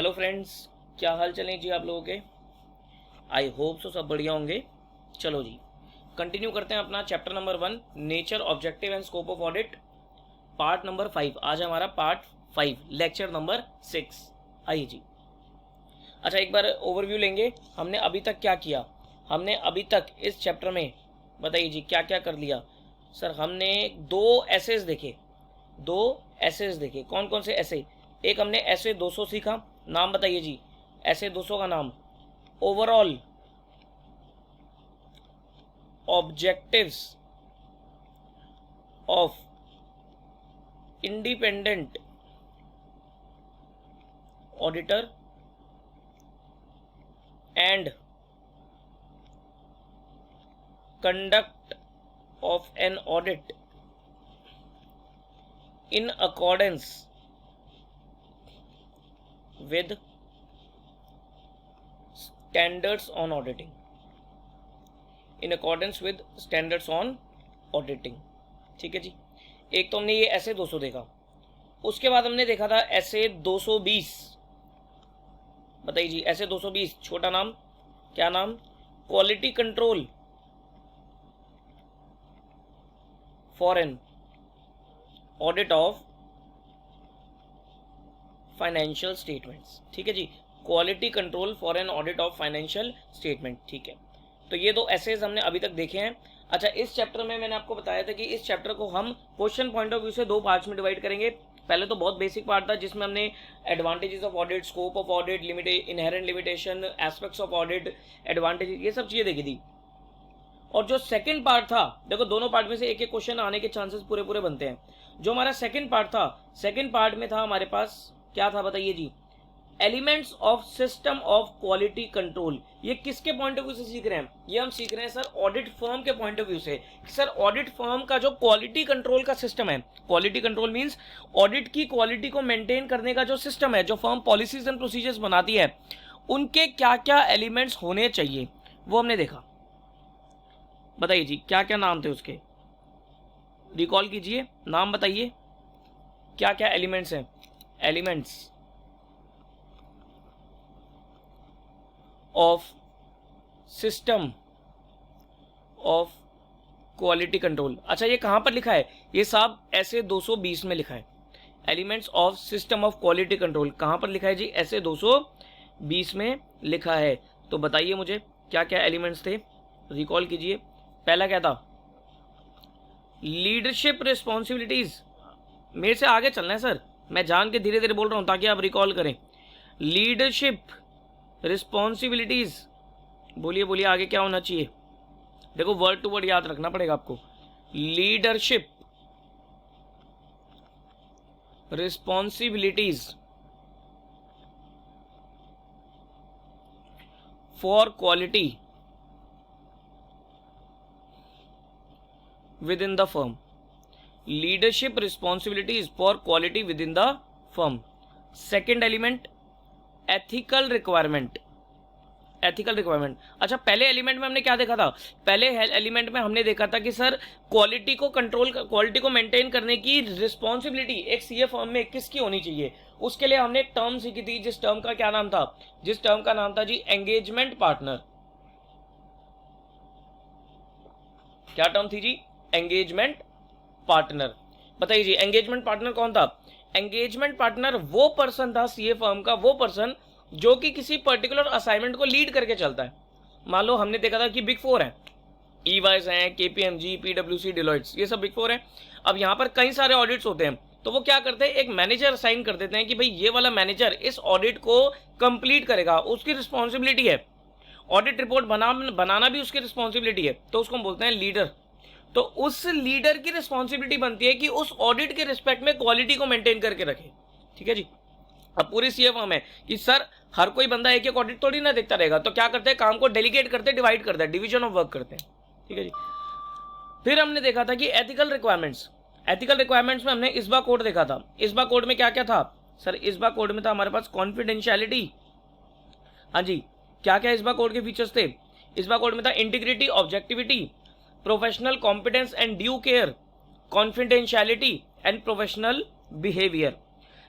Hello friends, क्या हाल चलें जी आप लोगों के। आई होप सो सब बढ़िया होंगे। चलो जी, कंटिन्यू करते हैं अपना chapter number 1 nature objective and scope of audit, part number 5। आज हमारा पार्ट 5, लेक्चर नंबर 6। आइए जी। अच्छा, एक बार ओवरव्यू लेंगे। हमने अभी तक क्या किया। हमने अभी तक इस चैप्टर में, बताइए जी, क्या क्या कर लिया। सर हमने दो एसेज देखे। कौन कौन से ऐसे। एक हमने ऐसे 200 सीखा। नाम बताइए जी, ऐसे 200 का नाम। Overall objectives of independent auditor and conduct of an audit in accordance with standards on auditing, in accordance with standards on auditing। ठीक है जी। एक तो हमने ये ऐसे 200 देखा। उसके बाद हमने देखा था ऐसे 220। बताइए जी, ऐसे 220 छोटा नाम, क्या नाम। Quality control for an audit of financial statements. ठीक है जी, quality control for an audit of financial statement. ठीक है, तो ये दो एसेज हमने अभी तक देखे हैं। अच्छा, इस चैप्टर में मैंने आपको बताया था कि इस चैप्टर को हम क्वेश्चन पॉइंट ऑफ व्यू से दो पार्ट्स में डिवाइड करेंगे। पहले तो बहुत बेसिक पार्ट था जिसमें हमने advantages of audit, scope of audit, inherent limitation, aspects of audit, advantages, ये सब चीजें देखी थी। और जो सेकंड पार्ट था, देखो दोनों पार्ट में से एक एक क्वेश्चन आने के चांसेस पूरे पूरे बनते हैं। जो हमारा सेकंड पार्ट था, सेकंड पार्ट में था हमारे पास, क्या था बताइए जी, elements of system of quality control. ये किसके पॉइंट ऑफ व्यू से सीख रहे हैं। ये हम सीख रहे हैं सर ऑडिट फर्म के पॉइंट ऑफ व्यू से। सर ऑडिट फर्म का जो क्वालिटी कंट्रोल का सिस्टम है, क्वालिटी कंट्रोल मींस ऑडिट की क्वालिटी को मेंटेन करने का जो सिस्टम है, जो फर्म पॉलिसीज एंड प्रोसीजर्स बनाती है, उनके क्या क्या एलिमेंट्स होने चाहिए वो हमने देखा। बताइए जी, क्या क्या नाम थे उसके, रिकॉल कीजिए, नाम बताइए, क्या क्या एलिमेंट्स हैं। Elements of system of quality control. अच्छा, ये कहां पर लिखा है, ये साहब ऐसे 220 में लिखा है। Elements of system of quality control कहां पर लिखा है जी, ऐसे 220 में लिखा है। तो बताइए मुझे क्या क्या एलिमेंट्स थे, रिकॉल कीजिए। पहला क्या था, लीडरशिप रिस्पॉन्सिबिलिटीज। मेरे से आगे चलना है सर, मैं जान के धीरे धीरे बोल रहा हूं ताकि आप रिकॉल करें। लीडरशिप रिस्पॉन्सिबिलिटीज, बोलिए बोलिए आगे क्या होना चाहिए। देखो वर्ड टू वर्ड याद रखना पड़ेगा आपको। Leadership responsibilities for quality with in the firm. Leadership responsibilities for quality with in the firm. Second element, ethical requirement. Ethical requirement. अच्छा, पहले एलिमेंट में हमने क्या देखा था, पहले एलिमेंट में हमने देखा था कि सर क्वालिटी को कंट्रोल, क्वालिटी को मेंटेन करने की रिस्पॉन्सिबिलिटी एक सीए फर्म में किसकी होनी चाहिए। उसके लिए हमने एक टर्म सीखी थी, जिस टर्म का क्या नाम था, जिस टर्म का नाम था जी एंगेजमेंट पार्टनर। क्या टर्म थी जी, एंगेजमेंट पार्टनर। बताइए जी, एंगेजमेंट पार्टनर कौन था। एंगेजमेंट पार्टनर वो पर्सन था सीए फर्म का, वो पर्सन जो कि किसी पर्टिकुलर असाइनमेंट को लीड करके चलता है। मान लो हमने देखा था कि बिग फोर है, ईवाइस हैं, केपीएमजी, पीडब्ल्यूसी, डिलॉयट्स, ये सब बिग फोर है। अब यहाँ पर कई सारे ऑडिट्स होते हैं, तो वो क्या करते हैं, एक मैनेजर असाइन कर देते हैं कि भाई ये वाला मैनेजर इस ऑडिट को कंप्लीट करेगा, उसकी रिस्पॉन्सिबिलिटी है। ऑडिट रिपोर्ट बनाना भी उसकी रिस्पॉन्सिबिलिटी है, तो उसको हम बोलते हैं लीडर। तो उस लीडर की रिस्पॉन्सिबिलिटी बनती है कि उस ऑडिट के रिस्पेक्ट में क्वालिटी को मेंटेन करके रखे। ठीक है जी। अब पूरी सीए फर्म है कि सर हर कोई बंदा एक एक ऑडिट थोड़ी ना देखता रहेगा, तो क्या करते हैं, काम को डेलीगेट करते, डिवाइड करते हैं, डिवीजन ऑफ वर्क करते हैं। ठीक है जी। फिर हमने देखा था कि एथिकल रिक्वायरमेंट्स। एथिकल रिक्वायरमेंट्स में हमने इस्बा कोड देखा था। इस्बा कोड में क्या क्या था सर, इस्बा कोड में था हमारे पास कॉन्फिडेंशियलिटी। हाँ जी, क्या क्या इस्बा कोड के फीचर्स थे। इस्बा कोड में था integrity, objectivity, professional competence and due care, confidentiality and professional behaviour.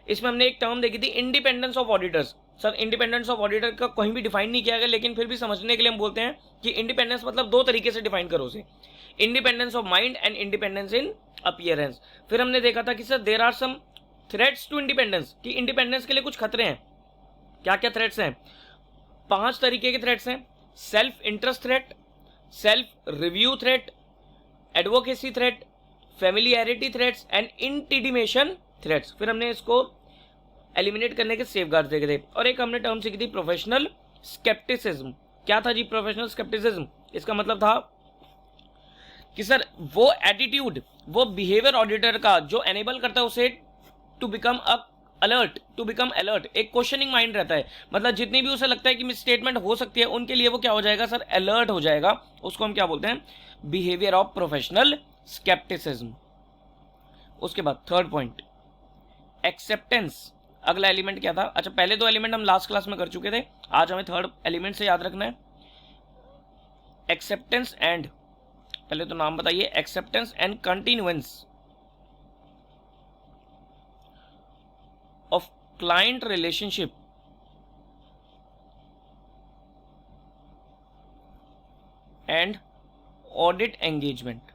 इसमें हमने एक टर्म देखी थी independence of auditors. Sir independence of auditor का कहीं भी डिफाइन नहीं किया गया, लेकिन फिर भी समझने के लिए हम बोलते हैं कि इंडिपेंडेंस मतलब दो तरीके से डिफाइन करो उसे, independence of mind and independence in appearance. फिर हमने देखा था कि sir there are some threats to independence, कि इंडिपेंडेंस के लिए कुछ खतरे हैं। क्या क्या थ्रेट्स हैं? 5 तरीके के थ्रेट्स हैं। Self interest threat, self review threat, advocacy threat, familiarity threats and intimidation threats. फिर हमने इसको एलिमिनेट करने के सेफगार्ड देखे थे। और एक हमने टर्म सीखी थी प्रोफेशनल स्केप्टिसिज्म। क्या था जी प्रोफेशनल स्केप्टिसिज्म? इसका मतलब था कि सर वो एटीट्यूड, वो बिहेवियर ऑडिटर का जो एनेबल करता है उसे टू बिकम अलर्ट, एक क्वेश्चनिंग माइंड रहता है। मतलब जितनी भी उसे लगता है कि मिस स्टेटमेंट हो सकती है, उनके लिए वो क्या हो जाएगा सर? अलर्ट हो जाएगा। उसको हम क्या बोलते हैं? Behaviour of professional scepticism. उसके बाद थर्ड पॉइंट एक्सेप्टेंस। अगला एलिमेंट क्या था? अच्छा, पहले 2 एलिमेंट हम लास्ट क्लास में कर चुके थे, आज हमें थर्ड एलिमेंट से याद रखना है। एक्सेप्टेंस एंड, पहले तो नाम बताइए, acceptance and continuance of client relationship and audit engagement.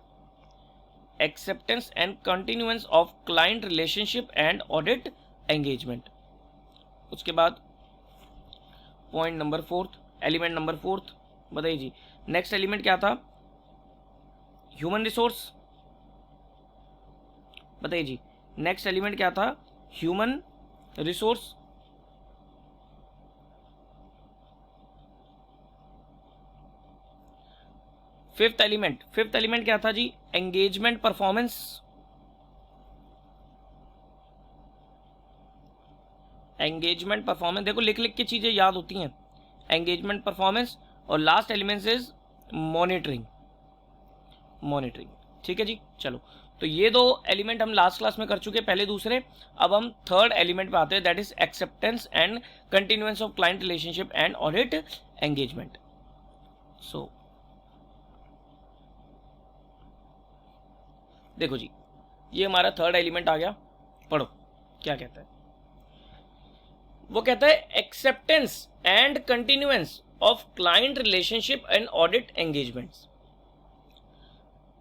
Acceptance and continuance of client relationship and audit engagement. उसके बाद पॉइंट नंबर 4, एलिमेंट नंबर 4 बताइए जी। नेक्स्ट एलिमेंट क्या था? Human resource. बताइए जी, नेक्स्ट एलिमेंट क्या था? Human resource. फिफ्थ एलिमेंट क्या था जी? Engagement performance. एंगेजमेंट परफॉर्मेंस, देखो लिख लिख के चीजें याद होती हैं। Engagement performance. और लास्ट एलिमेंट इज मॉनिटरिंग। ठीक है जी। चलो, तो ये 2 एलिमेंट हम लास्ट क्लास में कर चुके हैं, पहले दूसरे। अब हम थर्ड एलिमेंट पे आते हैं, that is acceptance and continuance of client relationship and audit engagement. So देखो जी, ये हमारा थर्ड एलिमेंट आ गया। पढ़ो क्या कहता है। वो कहता है acceptance and continuance of client relationship and audit engagements.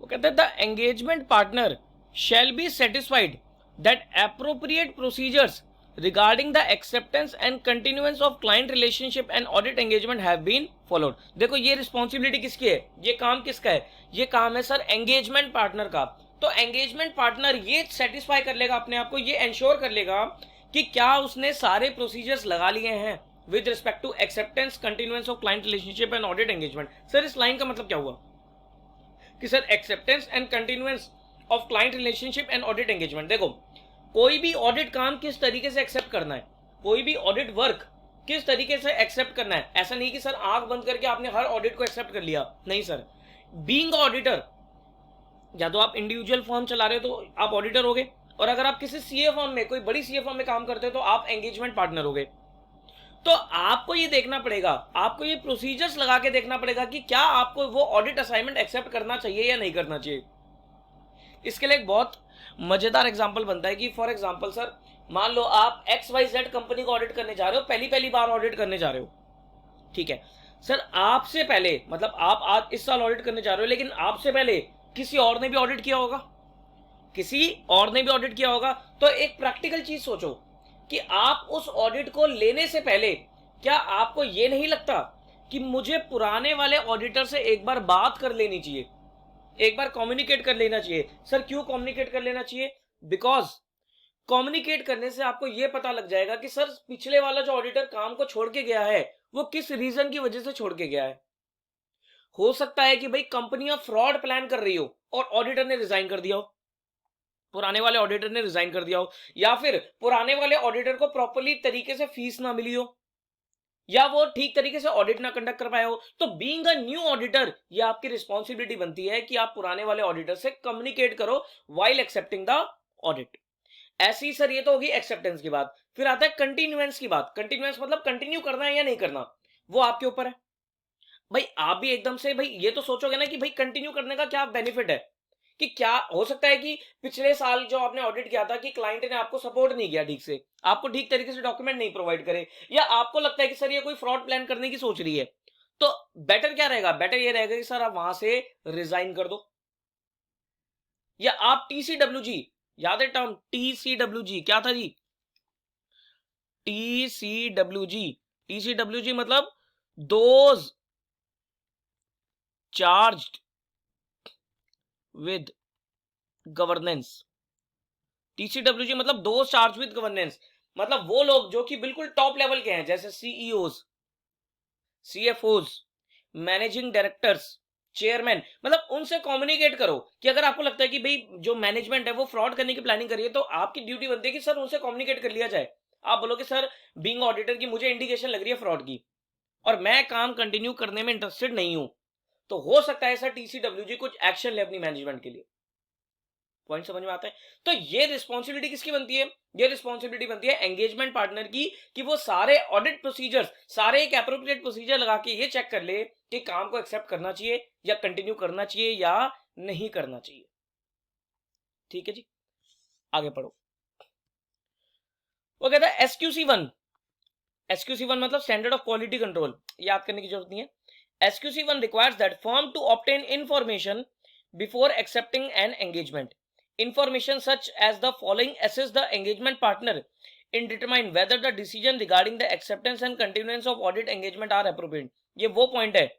वो कहता है the engagement partner shall be satisfied that appropriate procedures regarding the acceptance and continuance of client relationship and audit engagement have been followed. देखो ये responsibility किसकी है? ये काम किसका है? ये काम है सर एंगेजमेंट पार्टनर का। तो एंगेजमेंट पार्टनर ये सेटिस्फाई कर लेगा अपने आप को, ये एंश्योर कर लेगा कि क्या उसने सारे प्रोसीजर्स लगा लिए हैं with respect to acceptance, continuance of client relationship and audit engagement. Sir इस लाइन का मतलब क्या हुआ कि sir acceptance and continuance of client relationship and audit engagement. देखो कोई भी ऑडिट काम किस तरीके से एक्सेप्ट करना है, कोई भी ऑडिट वर्क किस तरीके से एक्सेप्ट करना है। ऐसा नहीं कि सर आंख बंद करके आपने हर ऑडिट को एक्सेप्ट कर लिया, नहीं सर। बीइंग ऑडिटर, या तो आप इंडिविजुअल फर्म चला रहे हो तो आप ऑडिटर हो गए, और अगर आप किसी सीए फर्म में, कोई बड़ी सीए फर्म में काम करते हो तो आप एंगेजमेंट पार्टनर हो गए। तो आपको ये देखना पड़ेगा, आपको ये प्रोसीजर्स लगा के देखना पड़ेगा कि क्या आपको वो ऑडिट असाइनमेंट एक्सेप्ट करना चाहिए या नहीं करना चाहिए। इसके लिए एक बहुत मजेदार एग्जांपल बनता है कि फॉर एग्जांपल सर मान लो आप XYZ कंपनी को ऑडिट करने जा रहे हो, पहली बार ऑडिट करने जा रहे हो, ठीक है सर। आपसे पहले, मतलब आप आज इस साल ऑडिट करने जा रहे हो, लेकिन आपसे पहले किसी और ने भी ऑडिट किया होगा, तो एक प्रैक्टिकल चीज सोचो कि आप उस ऑडिट को लेने से पहले क्या आपको यह नहीं लगता कि मुझे पुराने वाले ऑडिटर से एक बार बात कर लेनी चाहिए, एक बार कम्युनिकेट कर लेना चाहिए। सर क्यों कम्युनिकेट कर लेना चाहिए? बिकॉज कम्युनिकेट करने से आपको यह पता लग जाएगा कि सर पिछले वाला जो ऑडिटर काम को छोड़ के गया है वो किस रीजन की वजह से छोड़ के गया है। हो सकता है कि भाई कंपनियां फ्रॉड प्लान कर रही हो और ऑडिटर ने रिजाइन कर दिया हो, पुराने वाले ऑडिटर ने रिजाइन कर दिया हो, या फिर पुराने वाले ऑडिटर को प्रॉपर्ली तरीके से फीस ना मिली हो, या वो ठीक तरीके से ऑडिट ना कंडक्ट कर पाए हो। तो बीइंग अ न्यू ऑडिटर, ये आपकी रिस्पॉन्सिबिलिटी बनती है कि आप पुराने वाले ऑडिटर से कम्युनिकेट करो व्हाइल एक्सेप्टिंग द ऑडिट। ऐसी सर ये तो होगी एक्सेप्टेंस की बात। फिर आता है कंटिन्यूएंस की बात। कंटिन्यूएंस मतलब कंटिन्यू करना है या नहीं करना, वो आपके ऊपर है। भाई आप भी एकदम से भाई ये तो सोचोगे ना कि भाई कंटिन्यू करने का क्या बेनिफिट है, कि क्या हो सकता है कि पिछले साल जो आपने ऑडिट किया था कि क्लाइंट ने आपको सपोर्ट नहीं किया ठीक से, आपको ठीक तरीके से डॉक्यूमेंट नहीं प्रोवाइड करे, या आपको लगता है कि सर ये कोई फ्रॉड प्लान करने की सोच रही है, तो बेटर क्या रहेगा? बेटर ये रहेगा कि सर आप वहां से रिजाइन कर दो, या आप टीसीडब्ल्यूजी, याद है टर्म टीसीडब्ल्यूजी क्या था जी? टीसीडब्ल्यूजी, टीसीडब्ल्यूजी मतलब those charged with governance. TCWG मतलब दोज चार्ज विद गवर्नेंस, मतलब वो लोग जो कि बिल्कुल टॉप लेवल के हैं, जैसे सीईओज, सीएफओज, मैनेजिंग डायरेक्टर्स, चेयरमैन, मतलब उनसे कम्युनिकेट करो कि अगर आपको लगता है कि भाई जो मैनेजमेंट है वो फ्रॉड करने की प्लानिंग कर रही है, तो आपकी ड्यूटी बनती है कि सर उनसे कम्युनिकेट कर लिया जाए। आप बोलो कि सर बीइंग ऑडिटर की मुझे इंडिकेशन लग रही है फ्रॉड की, और मैं काम कंटिन्यू करने में इंटरेस्टेड नहीं हूं, तो हो सकता है सर टीसीडब्ल्यूजी कुछ एक्शन ले अपनी मैनेजमेंट के लिए। पॉइंट समझ में आता है? तो ये रिस्पॉन्सिबिलिटी किसकी बनती है? ये रिस्पॉन्सिबिलिटी बनती है एंगेजमेंट पार्टनर की, कि वो सारे ऑडिट प्रोसीजर्स, सारे एक एप्रोप्रिएट प्रोसीजर लगा के ये चेक कर ले कि काम को एक्सेप्ट करना चाहिए या कंटिन्यू करना चाहिए या नहीं करना चाहिए। ठीक है जी, आगे पढ़ो। वो कहता है एसक्यूसी 1, एसक्यूसी 1 मतलब स्टैंडर्ड ऑफ क्वालिटी कंट्रोल, याद करने की जरूरत नहीं है। SQC 1 requires that firm to obtain information before accepting an engagement. Information such as the following assess the engagement partner in determine whether the decision regarding the acceptance and continuance of audit engagement are appropriate. ये वो point है,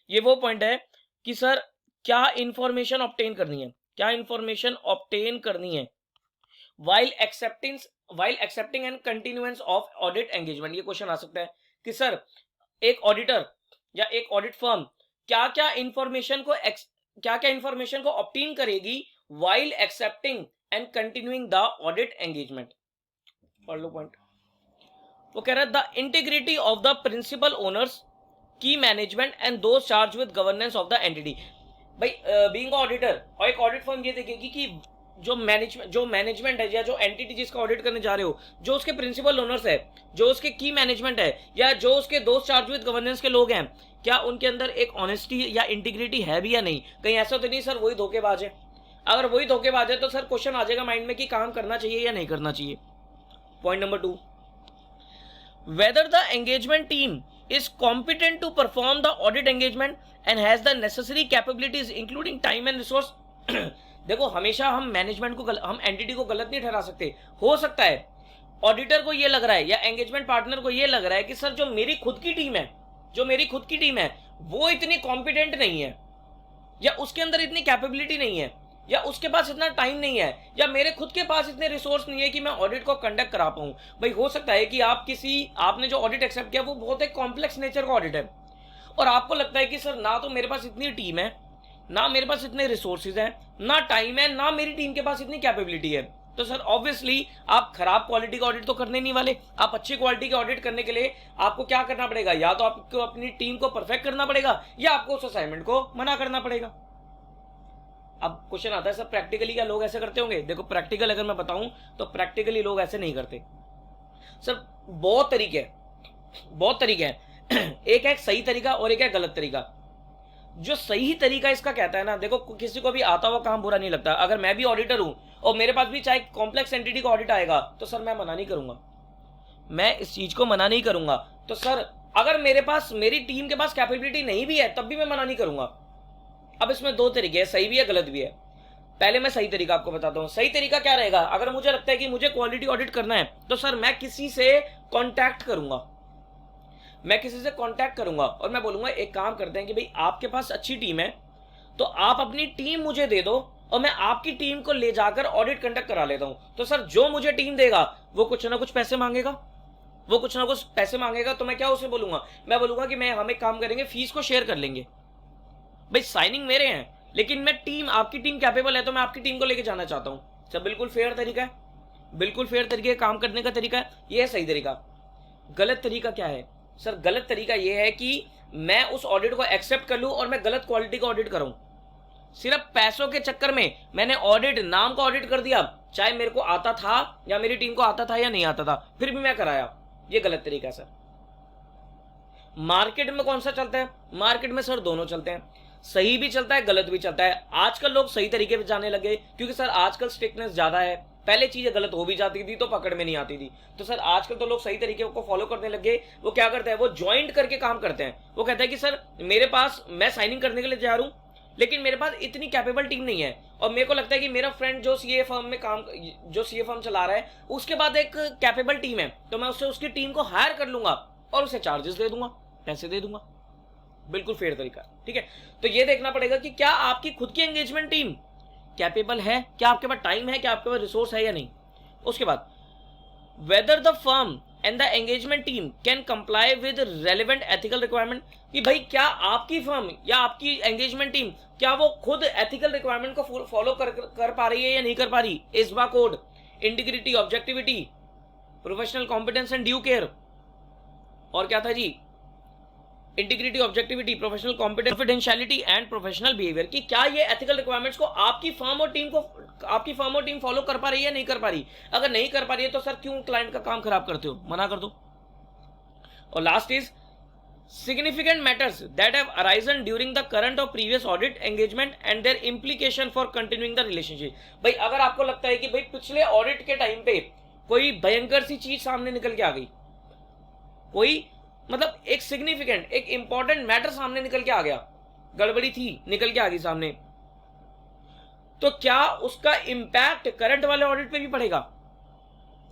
ये वो point है कि sir क्या information obtain करनी है, क्या इंफॉर्मेशन ऑब्टेन करनी है while accepting and continuance of audit engagement। ये क्वेश्चन आ सकता है कि सर एक ऑडिटर या एक ऑडिट फर्म क्या क्या इंफॉर्मेशन को ऑब्टेन करेगी while accepting and continuing the audit engagement। पढ़ लो पॉइंट। वो कह रहा है the integrity of the principal owners, key management and those charge with governance of the entity. भाई बीइंग ऑडिटर, और एक ऑडिट फर्म ये देखेगी कि जो मैनेजमेंट है या जो एंटिटी जिसका ऑडिट करने जा रहे हो, जो उसके प्रिंसिपल ओनर्स है, जो उसके की मैनेजमेंट है, या जो उसके दोस्त चार्ज विद गवर्नेंस के लोग हैं, क्या उनके अंदर एक ऑनेस्टी या इंटीग्रिटी है भी या नहीं। कहीं ऐसा तो नहीं सर वही धोखेबाज है। अगर वही धोखेबाज है तो सर क्वेश्चन आ जाएगा माइंड में कि काम करना चाहिए या नहीं करना चाहिए। Point number 2, whether the engagement team is competent to perform the audit engagement and has the necessary capabilities including time and resource। देखो हमेशा हम मैनेजमेंट को हम एंटिटी को गलत नहीं ठहरा सकते। हो सकता है ऑडिटर को ये लग रहा है या एंगेजमेंट पार्टनर को ये लग रहा है कि सर जो मेरी खुद की टीम है वो इतनी कॉम्पिटेंट नहीं है, या उसके अंदर इतनी कैपेबिलिटी नहीं है, या उसके पास इतना टाइम नहीं है, या मेरे खुद के पास इतने रिसोर्स नहीं है कि मैं ऑडिट को कंडक्ट करा पाऊं। भाई हो सकता है कि आपने जो ऑडिट एक्सेप्ट किया वो बहुत एक कॉम्प्लेक्स नेचर का ऑडिट है, और आपको लगता है कि सर ना तो मेरे पास इतनी टीम है, ना मेरे पास इतने रिसोर्सेज हैं, ना टाइम है, ना मेरी टीम के पास इतनी कैपेबिलिटी है। तो सर ऑब्वियसली आप खराब क्वालिटी का ऑडिट तो करने नहीं वाले। आप अच्छी क्वालिटी के ऑडिट करने के लिए आपको क्या करना पड़ेगा? या तो आपको अपनी टीम को परफेक्ट करना पड़ेगा, या आपको उस असाइनमेंट को मना करना पड़ेगा। अब क्वेश्चन आता है सर प्रैक्टिकली क्या लोग ऐसे करते होंगे? देखो प्रैक्टिकल अगर मैं बताऊं तो प्रैक्टिकली लोग ऐसे नहीं करते सर। बहुत तरीके हैं। एक है सही तरीका और एक है गलत तरीका। जो सही तरीका इसका कहता है ना, देखो किसी को भी आता हुआ काम बुरा नहीं लगता। अगर मैं भी ऑडिटर हूं और मेरे पास भी चाहे कॉम्प्लेक्स एंटिटी का ऑडिट आएगा तो सर मैं मना नहीं करूंगा, मैं इस चीज को मना नहीं करूंगा। तो सर अगर मेरी टीम के पास कैपेबिलिटी नहीं भी है तब भी मैं मना नहीं करूंगा। अब इसमें 2 तरीके हैं, सही भी है गलत भी है। पहले मैं सही तरीका आपको बताता हूं। सही तरीका क्या रहेगा? अगर मुझे लगता है कि मुझे क्वालिटी ऑडिट करना है तो सर मैं किसी से कांटेक्ट करूंगा, और मैं बोलूंगा एक काम करते हैं कि भाई आपके पास अच्छी टीम है तो आप अपनी टीम मुझे दे दो और मैं आपकी टीम को ले जाकर ऑडिट कंडक्ट करा लेता हूं। तो सर जो मुझे टीम देगा वो कुछ ना कुछ पैसे मांगेगा, तो मैं क्या उसे बोलूंगा? मैं बोलूंगा कि हम एक काम करेंगे, फीस को शेयर कर लेंगे। भाई साइनिंग मेरे हैं, लेकिन आपकी टीम कैपेबल है तो मैं आपकी टीम को लेके जाना चाहता हूं। सब बिल्कुल फेयर तरीका है, बिल्कुल फेयर तरीके काम करने का तरीका है। ये है सही तरीका। गलत तरीका क्या है? सर गलत तरीका यह है कि मैं उस ऑडिट को एक्सेप्ट कर लूं और मैं गलत क्वालिटी का ऑडिट करूं। सिर्फ पैसों के चक्कर में मैंने नाम का ऑडिट कर दिया, चाहे मेरे को आता था या मेरी टीम को आता था या नहीं आता था, फिर भी मैं कराया। ये गलत तरीका है सर। मार्केट में कौन सा चलता है? मार्केट में सर दोनों चलते हैं। सही भी चलता है, गलत भी चलता है। आजकल लोग सही तरीके पे जाने लगे क्योंकि सर आजकल स्ट्रिक्टनेस ज्यादा है। पहले चीजें गलत हो भी जाती थी तो पकड़ में नहीं आती थी, तो सर आजकल तो लोग सही तरीके को फॉलो करने लगे। वो क्या करते हैं, वो ज्वाइंट करके काम करते हैं। वो कहते हैं कि सर मेरे पास, मैं साइनिंग करने के लिए जा रहा हूं लेकिन मेरे पास इतनी कैपेबल टीम नहीं है, और मेरे को लगता है कि मेरा फ्रेंड जो सीए फर्म में काम, जो सीए फर्म चला रहा है, उसके बाद एक कैपेबल टीम है, तो मैं उससे उसकी टीम को हायर कर लूंगा और उसे चार्जेस दे दूंगा, पैसे दे दूंगा। बिल्कुल फेयर तरीका, ठीक है। तो ये देखना पड़ेगा कि क्या आपकी खुद की एंगेजमेंट टीम कैपेबल है, क्या आपके पास टाइम है, क्या आपके पास रिसोर्स है या नहीं। उसके बाद whether the firm and the engagement team can comply with relevant ethical requirement, कि भाई क्या आपकी फर्म या आपकी एंगेजमेंट टीम, क्या वो खुद एथिकल रिक्वायरमेंट को फॉलो कर पा रही है या नहीं कर पा रही। IESBA code, integrity, objectivity, professional competence and due care, और क्या था जी, integrity, objectivity, professional confidentiality and professional behaviour, कि क्या ये एथिकल रिक्वायरमेंट्स को आपकी फर्म और टीम फॉलो कर पा रही है या नहीं कर पा रही। अगर नहीं कर पा रही है तो सर क्यों क्लाइंट का काम खराब करते हो, मना कर दो। और last is significant matters that have arisen during the current or previous audit engagement and their implication for continuing the relationship। भाई अगर आपको लगता है कि भाई पिछले ऑडिट के टाइम पे कोई भयंकर सी चीज सामने निकल के आ गई, कोई मतलब एक सिग्निफिकेंट, एक इंपॉर्टेंट मैटर सामने निकल के आ गया, गड़बड़ी थी निकल के आ गई सामने, तो क्या उसका इंपैक्ट करंट वाले ऑडिट पे भी पड़ेगा।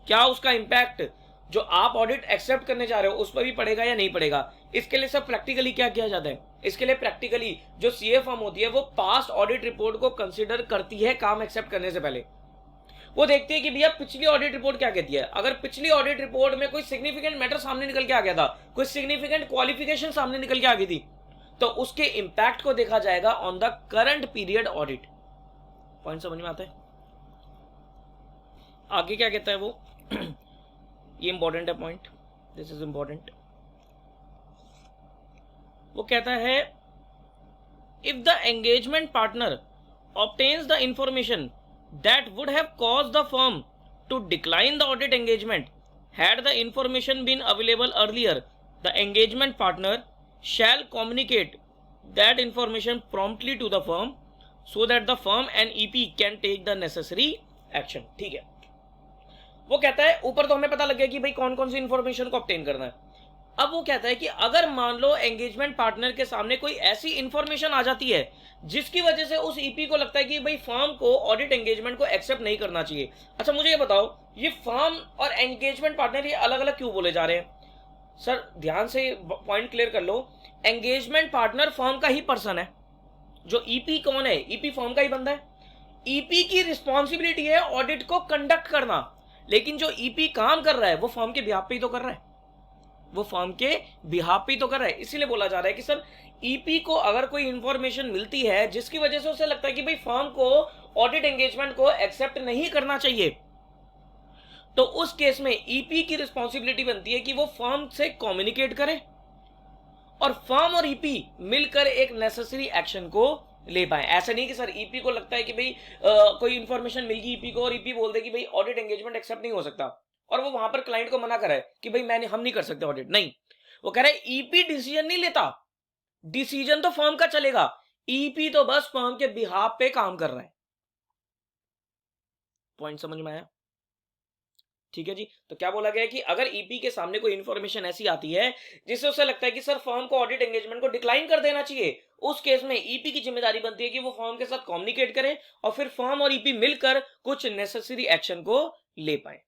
क्या उसका इंपैक्ट जो आप ऑडिट एक्सेप्ट करने जा रहे हो उस पर भी पड़ेगा या नहीं पड़ेगा। इसके लिए सब प्रैक्टिकली क्या किया जाता है, इसके लिए प्रैक्टिकली जो सीए फर्म होती है वो पास्ट ऑडिट रिपोर्ट को कंसीडर करती है काम एक्सेप्ट करने से पहले। वो देखती है कि भैया पिछली ऑडिट रिपोर्ट क्या कहती है। अगर पिछली ऑडिट रिपोर्ट में कोई सिग्निफिकेंट मैटर सामने निकल के आ गया था, कोई सिग्निफिकेंट क्वालिफिकेशन सामने निकल के आ गई थी, तो उसके इंपैक्ट को देखा जाएगा on the current period audit. Point समझ में आता है। आगे क्या कहता है वो ये इंपॉर्टेंट है पॉइंट, दिस इज इंपॉर्टेंट। वो कहता है if the engagement partner obtains the information that would have caused the firm to decline the audit engagement had the information been available earlier, the engagement partner shall communicate that information promptly to the firm so that the firm and EP can take the necessary action. ठीक है, वो कहता है ऊपर तो हमें पता लग गया कि भाई कौन कौन सी इंफॉर्मेशन को ऑब्टेन करना है। अब वो कहता है कि अगर मान लो एंगेजमेंट पार्टनर के सामने कोई ऐसी इंफॉर्मेशन आ जाती है जिसकी वजह से उस ईपी को लगता है कि भाई फर्म को ऑडिट एंगेजमेंट को एक्सेप्ट नहीं करना चाहिए। अच्छा मुझे ये बताओ, ये फर्म और एंगेजमेंट पार्टनर ये अलग अलग क्यों बोले जा रहे हैं। सर ध्यान से पॉइंट क्लियर कर लो, एंगेजमेंट पार्टनर फर्म का ही पर्सन है, जो ईपी कौन है, ईपी फर्म का ही बंदा है। ईपी की रिस्पॉन्सिबिलिटी है ऑडिट को कंडक्ट करना, लेकिन जो ईपी काम कर रहा है वो फर्म के बिहाफ पे ही तो कर रहा है, वो फर्म के बिहाफ पे ही तो कर रहा है। इसीलिए बोला जा रहा है कि सर ईपी को अगर कोई इंफॉर्मेशन मिलती है जिसकी वजह से उसे लगता है कि भाई फर्म को ऑडिट एंगेजमेंट को एक्सेप्ट नहीं करना चाहिए, तो उस केस में ईपी की रिस्पॉन्सिबिलिटी बनती है कि वो फर्म से कम्युनिकेट करे और फर्म और ईपी मिलकर एक नेसेसरी एक्शन को ले पाए। ऐसा नहीं कि सर ईपी को लगता है कि भाई कोई इंफॉर्मेशन मिल गई ईपी को और ईपी बोल दे कि भाई ऑडिट एंगेजमेंट एक्सेप्ट नहीं हो सकता, और वो वहां पर क्लाइंट को मना करे कि भाई हम नहीं कर सकते ऑडिट। नहीं, वो कह रहे हैं ईपी डिसीजन नहीं लेता, डिसीजन तो फर्म का चलेगा, ईपी तो बस फर्म के बिहाफ पे काम कर रहा है। पॉइंट समझ में आया। ठीक है जी, तो क्या बोला गया है कि अगर ईपी के सामने कोई इंफॉर्मेशन ऐसी आती है जिससे उसे लगता है कि सर फर्म को ऑडिट एंगेजमेंट को डिक्लाइन कर देना चाहिए, उस केस में ईपी की जिम्मेदारी बनती है कि वो फर्म के साथ कम्युनिकेट करे और फिर फर्म और ईपी मिलकर कुछ नेसेसरी एक्शन को ले पाए।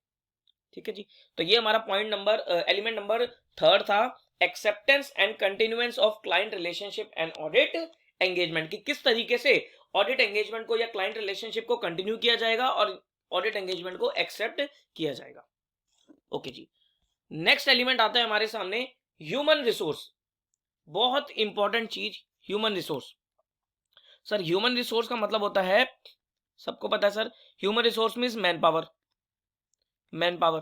ठीक है जी, तो ये हमारा पॉइंट नंबर एलिमेंट नंबर 3 था, acceptance and continuance of client relationship and audit engagement, कि किस तरीके से ऑडिट एंगेजमेंट को या क्लाइंट रिलेशनशिप को कंटिन्यू किया जाएगा और ऑडिट एंगेजमेंट को एक्सेप्ट किया जाएगा। ओके जी, नेक्स्ट एलिमेंट आता है हमारे सामने ह्यूमन रिसोर्स। बहुत इंपॉर्टेंट चीज human resource. Sir human resource का मतलब होता है, सबको पता है sir, human resource means man power. Man power.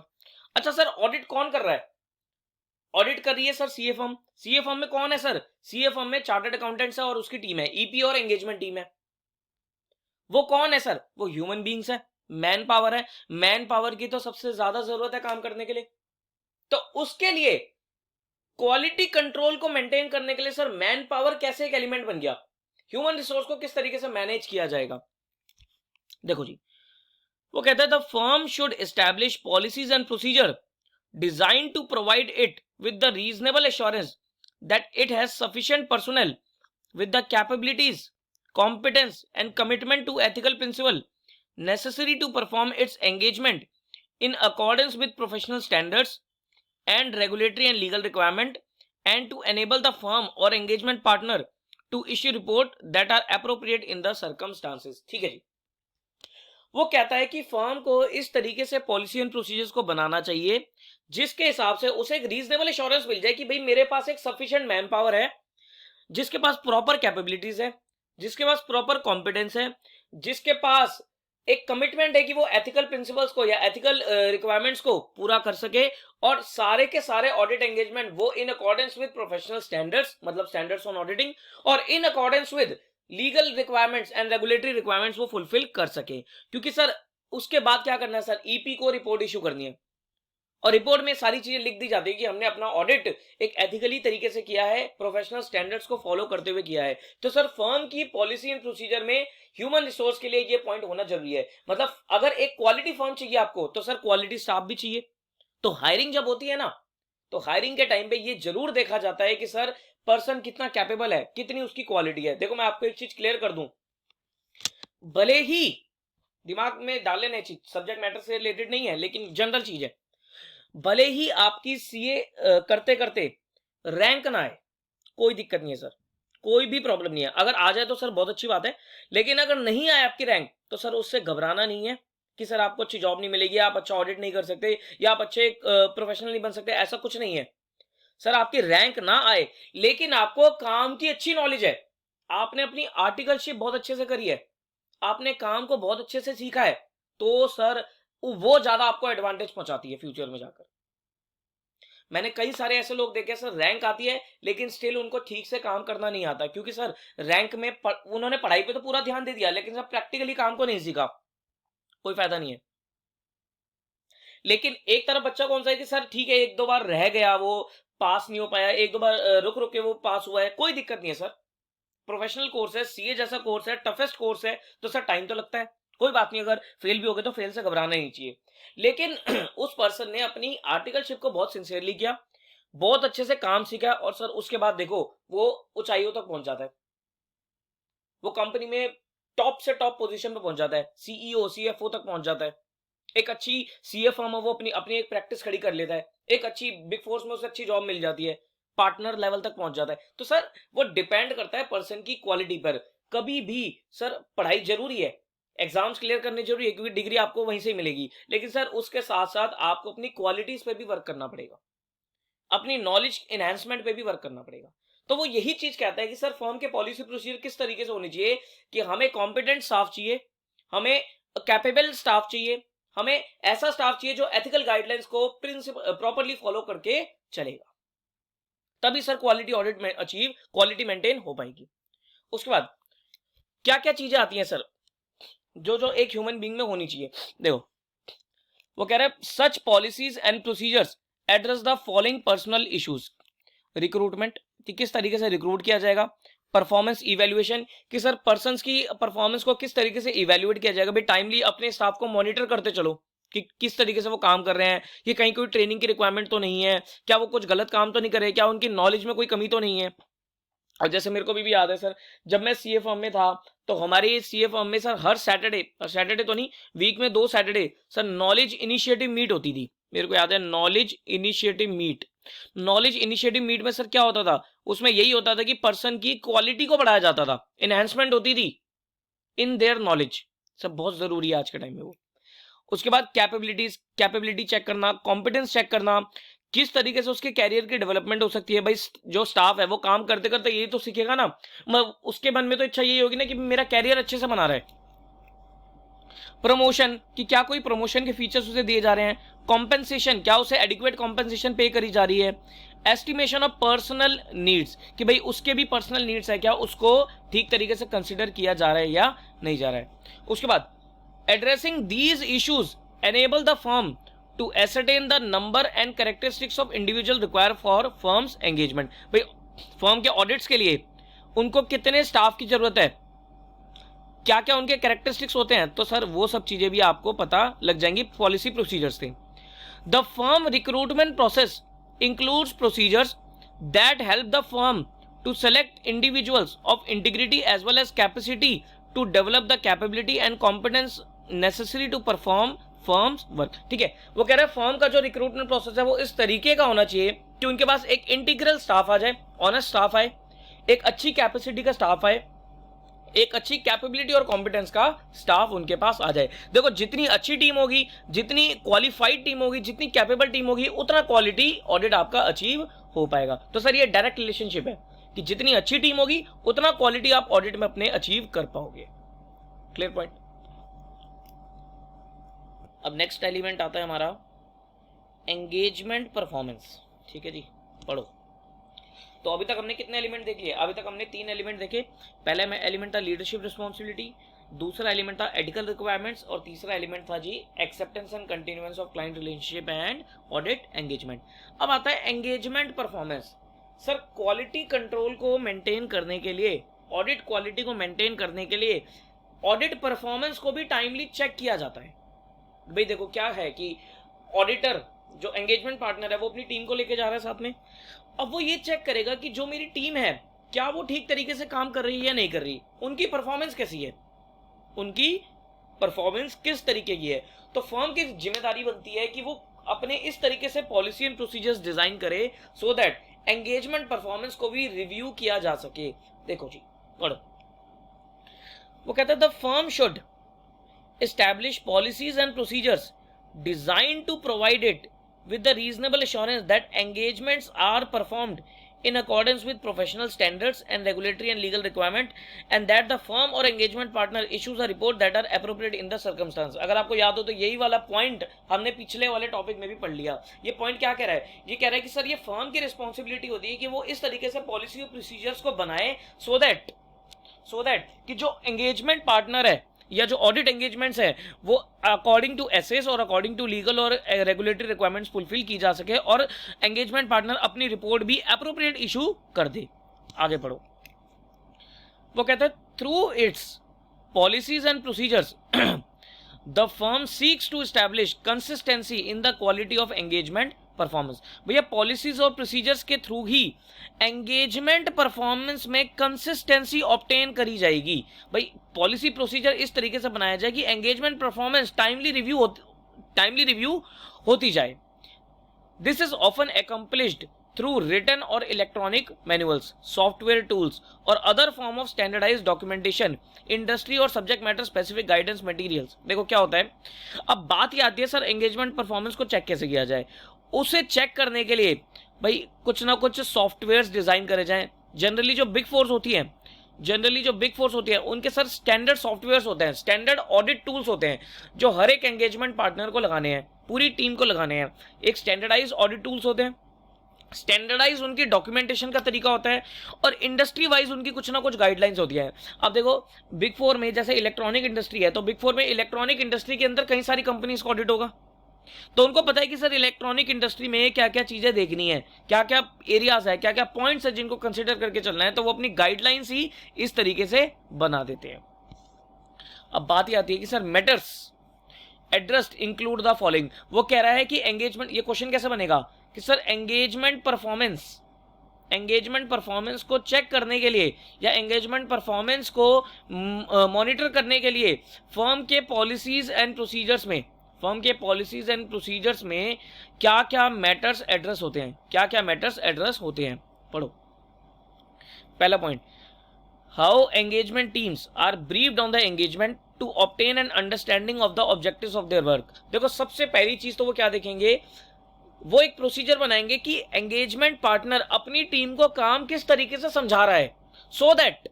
अच्छा सर ऑडिट कौन कर रहा है, ऑडिट कर रही है sir CA firm. CA firm में कौन है सर, सीए फर्म में चार्टर्ड अकाउंटेंट्स है और उसकी टीम है, ईपी और एंगेजमेंट टीम है। वो कौन है सर, वो ह्यूमन बींग्स है, मैन पावर है। मैन पावर की तो सबसे ज्यादा जरूरत है काम करने के लिए, तो उसके लिए क्वालिटी कंट्रोल को मेंटेन करने के लिए सर मैन पावर कैसे एक एलिमेंट बन गया। ह्यूमन रिसोर्स को किस तरीके से मैनेज किया जाएगा। देखो जी, वो कहता है the firm should establish policies and procedure design to provide it with the reasonable assurance that it has sufficient personnel with the capabilities, competence and commitment to ethical principle necessary to perform its engagement in accordance with professional standards and regulatory and legal requirement, and to enable the firm or engagement partner to issue report that are appropriate in the circumstances। ठीक है जी, वो कहता है कि firm को इस तरीके से पॉलिसी एंड प्रोसीजर्स को बनाना चाहिए जिसके हिसाब से उसे एक रीजनेबल एश्योरेंस मिल जाए कि भाई मेरे पास एक सफिशिएंट मैन पावर है, जिसके पास प्रॉपर कैपेबिलिटीज है, जिसके पास प्रॉपर कॉम्पिटेंस है, जिसके पास एक कमिटमेंट है कि वो एथिकल प्रिंसिपल्स को या एथिकल रिक्वायरमेंट्स को पूरा कर सके, और सारे के सारे ऑडिट एंगेजमेंट वो इन अकॉर्डेंस विद प्रोफेशनल स्टैंडर्ड्स, मतलब स्टैंडर्ड्स ऑन ऑडिटिंग, और इन accordance with legal requirements and regulatory requirements वो फुलफिल कर सके। क्योंकि सर उसके बाद क्या करना है सर, ईपी को रिपोर्ट इशू करनी है, और रिपोर्ट में सारी चीजें लिख दी जाती है कि हमने अपना ऑडिट एक एथिकली तरीके से किया है, प्रोफेशनल स्टैंडर्ड्स को फॉलो करते हुए किया है। तो सर फर्म की पॉलिसी एंड प्रोसीजर में ह्यूमन रिसोर्स के लिए ये पॉइंट होना जरूरी है। मतलब अगर एक क्वालिटी फर्म चाहिए आपको तो सर क्वालिटी स्टाफ भी चाहिए। तो हायरिंग जब होती है ना, तो हायरिंग के टाइम पे ये जरूर देखा जाता है कि सर पर्सन कितना कैपेबल है, कितनी उसकी क्वालिटी है। देखो मैं आपको एक चीज क्लियर कर दूं, भले ही दिमाग में डाल लेने चीज, सब्जेक्ट मैटर से रिलेटेड नहीं है लेकिन जनरल चीज है, भले ही आपकी सीए करते करते रैंक ना आए, कोई दिक्कत नहीं है सर, कोई भी प्रॉब्लम नहीं है। अगर आ जाए तो सर बहुत अच्छी बात है, लेकिन अगर नहीं आए आपकी रैंक तो सर उससे घबराना नहीं है कि सर आपको अच्छी जॉब नहीं मिलेगी, आप अच्छा ऑडिट नहीं कर सकते, या आप अच्छे प्रोफेशनल नहीं बन सकते, ऐसा कुछ नहीं है। सर आपकी रैंक ना आए लेकिन आपको काम की अच्छी नॉलेज है, आपने अपनी आर्टिकलशिप बहुत अच्छे से करी है, आपने काम को बहुत अच्छे से सीखा है, तो सर वो ज्यादा आपको एडवांटेज पहुंचाती है फ्यूचर में जाकर। मैंने कई सारे ऐसे लोग देखे सर, रैंक आती है लेकिन स्टिल उनको ठीक से काम करना नहीं आता, क्योंकि सर रैंक में उन्होंने पढ़ाई पे तो पूरा ध्यान दे दिया लेकिन सर प्रैक्टिकली काम को नहीं सीखा, कोई फायदा नहीं है। लेकिन एक तरफ बच्चा कौन सा है कि सर ठीक है एक दो बार रह गया, वो पास नहीं हो पाया, एक दो बार रुक रुक के वो पास हुआ है, कोई दिक्कत नहीं है सर, प्रोफेशनल कोर्स है, सीए जैसा कोर्स है, टफेस्ट कोर्स है, तो सर टाइम तो लगता है, कोई बात नहीं। अगर फेल भी हो गए तो फेल से घबराना नहीं चाहिए। लेकिन उस पर्सन ने अपनी आर्टिकलशिप को बहुत सिंसियरली किया, बहुत अच्छे से काम सीखा, और सर उसके बाद देखो वो ऊंचाइयों तक पहुंच जाता है, वो कंपनी में टॉप से टॉप पोजीशन पे पहुंच जाता है, सीईओ सीएफओ तक पहुंच जाता है। एक अच्छी सीए फर्म है, वो अपनी एक प्रैक्टिस खड़ी कर लेता है, एक अच्छी बिग फोर्स में उसे अच्छी जॉब मिल जाती है, पार्टनर लेवल तक पहुंच जाता है। तो सर वो डिपेंड करता है पर्सन की क्वालिटी पर। कभी भी सर पढ़ाई जरूरी है, एग्जाम्स क्लियर करने जरूरी है, क्योंकि डिग्री आपको वहीं से ही मिलेगी, लेकिन सर उसके साथ साथ आपको अपनी क्वालिटीज पे भी वर्क करना पड़ेगा, अपनी नॉलेज एनहांसमेंट पे भी वर्क करना पड़ेगा। तो वो यही चीज कहता है कि सर फर्म के पॉलिसी प्रोसीजर किस तरीके से होनी चाहिए कि हमें कॉम्पिटेंट स्टाफ चाहिए, हमें कैपेबल स्टाफ चाहिए, हमें ऐसा स्टाफ चाहिए जो एथिकल गाइडलाइंस को प्रॉपरली फॉलो करके चलेगा, तभी सर क्वालिटी ऑडिट में अचीव, क्वालिटी मेंटेन हो पाएगी। उसके बाद क्या क्या चीजें आती हैं सर जो जो एक ह्यूमन बीइंग में होनी चाहिए। देखो वो कह रहा है such policies and procedures address the following personal issues. Recruitment कि किस तरीके से रिक्रूट किया जाएगा, परफॉर्मेंस इवैल्यूएशन कि सर पर्संस की परफॉर्मेंस को किस तरीके से इवैल्यूएट किया जाएगा, भाई टाइमली अपने स्टाफ को मॉनिटर करते चलो कि किस तरीके से वो काम कर रहे हैं, कि कहीं कोई ट्रेनिंग की रिक्वायरमेंट तो नहीं है, क्या वो कुछ गलत काम तो नहीं कर रहे, क्या उनकी नॉलेज में कोई कमी तो नहीं है। और जैसे मेरे को भी याद है सर, जब मैं सीए फर्म में था तो हमारी सीए फर्म में सर हर सैटरडे तो नहीं, वीक में 2 Saturday sir knowledge initiative meet होती थी। मेरे को याद है knowledge initiative meet. Knowledge initiative meet में सर क्या होता था, उसमें यही होता था कि पर्सन की क्वालिटी को बढ़ाया जाता था, एनहांसमेंट होती थी इन देयर नॉलेज। सब बहुत जरूरी है आज के टाइम में वो। उसके बाद कैपेबिलिटी चेक करना, कॉम्पिटेंस चेक करना, किस तरीके से उसके कैरियर की डेवलपमेंट हो सकती है। भाई जो स्टाफ है वो काम करते करते यही तो सीखेगा ना, उसके मन में तो इच्छा यही होगी ना कि मेरा कैरियर अच्छे से बना रहे। प्रमोशन कि क्या कोई प्रमोशन के फीचर्स उसे दिए जा रहे हैं। कॉम्पेंसेशन क्या उसे एडिक्वेट कॉम्पेंसेशन पे करी जा रही है। एस्टिमेशन ऑफ पर्सनल नीड्स कि भाई उसके भी पर्सनल नीड्स है, क्या उसको ठीक तरीके से कंसिडर किया जा रहा है या नहीं जा रहा है। उसके बाद addressing these issues enable the firm to ascertain the number and characteristics of individual required for firm's engagement। भाई फर्म के ऑडिट्स के लिए उनको कितने स्टाफ की जरूरत है, क्या क्या उनके कैरेक्टरिस्टिक्स होते हैं, तो सर वो सब चीजें भी आपको पता लग जाएंगी पॉलिसी प्रोसीजर्स से। The firm recruitment process includes procedures that help the firm to select individuals of integrity as well as capacity to develop the capability and competence necessary to perform firm's work. ठीक है, वो कह रहे हैं firm का जो recruitment process है वो इस तरीके का होना चाहिए कि उनके पास एक इंटीग्रल स्टाफ आ जाए, ऑनेस्ट स्टाफ आए, एक अच्छी कैपेसिटी का स्टाफ आए, एक अच्छी कैपेबिलिटी और कॉम्पिटेंस का स्टाफ उनके पास आ जाए। देखो जितनी अच्छी टीम होगी, जितनी क्वालिफाइड टीम होगी, जितनी कैपेबल टीम होगी, उतना क्वालिटी ऑडिट आपका अचीव हो पाएगा। तो सर ये डायरेक्ट रिलेशनशिप है कि जितनी अच्छी टीम होगी उतना क्वालिटी आप ऑडिट में अपने अचीव कर पाओगे। Clear point. अब नेक्स्ट एलिमेंट आता है हमारा एंगेजमेंट परफॉर्मेंस। ठीक है जी, पढ़ो। तो अभी तक हमने कितने एलिमेंट देख लिए? अभी तक हमने 3 एलिमेंट देखे। पहले में एलिमेंट था लीडरशिप रिस्पॉन्सिबिलिटी, दूसरा एलिमेंट था एथिकल रिक्वायरमेंट्स और तीसरा एलिमेंट था जी acceptance and continuance of client relationship and audit engagement. अब आता है engagement performance. Sir quality control को मेंटेन करने के लिए, ऑडिट क्वालिटी को मेंटेन करने के लिए ऑडिट परफॉर्मेंस को भी टाइमली चेक किया जाता है। भाई देखो क्या है कि ऑडिटर जो एंगेजमेंट पार्टनर है वो अपनी टीम को लेके जा रहा है साथ में। अब वो ये चेक करेगा कि जो मेरी टीम है क्या वो ठीक तरीके से काम कर रही है या नहीं कर रही, उनकी परफॉर्मेंस कैसी है, उनकी परफॉर्मेंस किस तरीके की है। तो फर्म की जिम्मेदारी बनती है कि वो अपने इस तरीके से पॉलिसी एंड प्रोसीजर्स डिजाइन करे सो दैट एंगेजमेंट परफॉर्मेंस को भी रिव्यू किया जा सके। देखो जी पढ़ो, वो कहता है the firm should establish policies and procedures design to provide it with the reasonable assurance that engagements are performed in accordance with professional standards and regulatory and legal requirement and that the firm or engagement partner issues a report that are appropriate in the circumstance। अगर आपको याद हो तो यही वाला point हमने पिछले वाले टॉपिक में भी पढ़ लिया। ये पॉइंट क्या कह रहा है? ये कह रहा है कि सर ये फर्म की रिस्पॉन्सिबिलिटी होती है कि वो इस तरीके से पॉलिसी और प्रोसीजर्स को बनाए सो दैट कि जो एंगेजमेंट पार्टनर है या जो ऑडिट एंगेजमेंट्स है वो अकॉर्डिंग टू एसएस और अकॉर्डिंग टू लीगल और रेगुलेटरी रिक्वायरमेंट्स फुलफिल की जा सके और एंगेजमेंट पार्टनर अपनी रिपोर्ट भी एप्रोप्रिएट इशू कर दे। आगे पढ़ो, वो कहता है through its policies and procedures the firm seeks to establish consistency in the quality of engagement performance. भैया पॉलिसीज और प्रोसीजर्स के थ्रू ही एंगेजमेंट परफॉर्मेंस में कंसिस्टेंसी ऑब्टेन करी जाएगी। भाई पॉलिसी प्रोसीजर इस तरीके से बनाया जाए कि एंगेजमेंट परफॉर्मेंस टाइमली रिव्यू होती जाए। This is often accomplished through written और इलेक्ट्रॉनिक मैनुअल्स, सॉफ्टवेयर टूल्स और other form of standardised documentation, industry और subject matter specific guidance materials. देखो क्या होता है, अब बात ये आती है सर एंगेजमेंट परफॉर्मेंस को चेक कैसे किया जाए। उसे चेक करने के लिए भाई कुछ ना कुछ सॉफ्टवेयर्स डिजाइन करे जाएं। जनरली जो बिग फोर्स होती है उनके सर स्टैंडर्ड सॉफ्टवेयर्स होते हैं, स्टैंडर्ड ऑडिट टूल्स होते हैं जो हर एक एंगेजमेंट पार्टनर को लगाने हैं, पूरी टीम को लगाने हैं। एक स्टैंडर्डाइज ऑडिट टूल्स होते हैं, स्टैंडर्डाइज उनकी डॉक्यूमेंटेशन का तरीका होता है और इंडस्ट्री वाइज उनकी कुछ ना कुछ गाइडलाइंस होती है। अब देखो बिग फोर में जैसे इलेक्ट्रॉनिक इंडस्ट्री है तो बिग फोर में इलेक्ट्रॉनिक इंडस्ट्री के अंदर कई सारी कंपनीज का ऑडिट होगा, तो उनको पता है कि सर इलेक्ट्रॉनिक इंडस्ट्री में क्या क्या चीजें देखनी है, क्या क्या एरियाज है, क्या क्या पॉइंट्स है जिनको कंसीडर करके चलना है, तो वो अपनी गाइडलाइंस ही इस तरीके से बना देते हैं। अब बात यह आती है कि sir matters addressed include the following. वो कह रहा है कि एंगेजमेंट, ये क्वेश्चन कैसे बनेगा कि सर एंगेजमेंट परफॉर्मेंस को चेक करने के लिए या एंगेजमेंट परफॉर्मेंस को मॉनिटर करने के लिए फर्म के पॉलिसीज एंड प्रोसीजर्स में क्या क्या मैटर्स एड्रेस होते हैं, पढ़ो। पहला point, how engagement teams are briefed on the engagement to obtain an understanding of the objectives of their work. देखो सबसे पहली चीज तो वो क्या देखेंगे, वो एक प्रोसीजर बनाएंगे कि एंगेजमेंट पार्टनर अपनी टीम को काम किस तरीके से समझा रहा है so that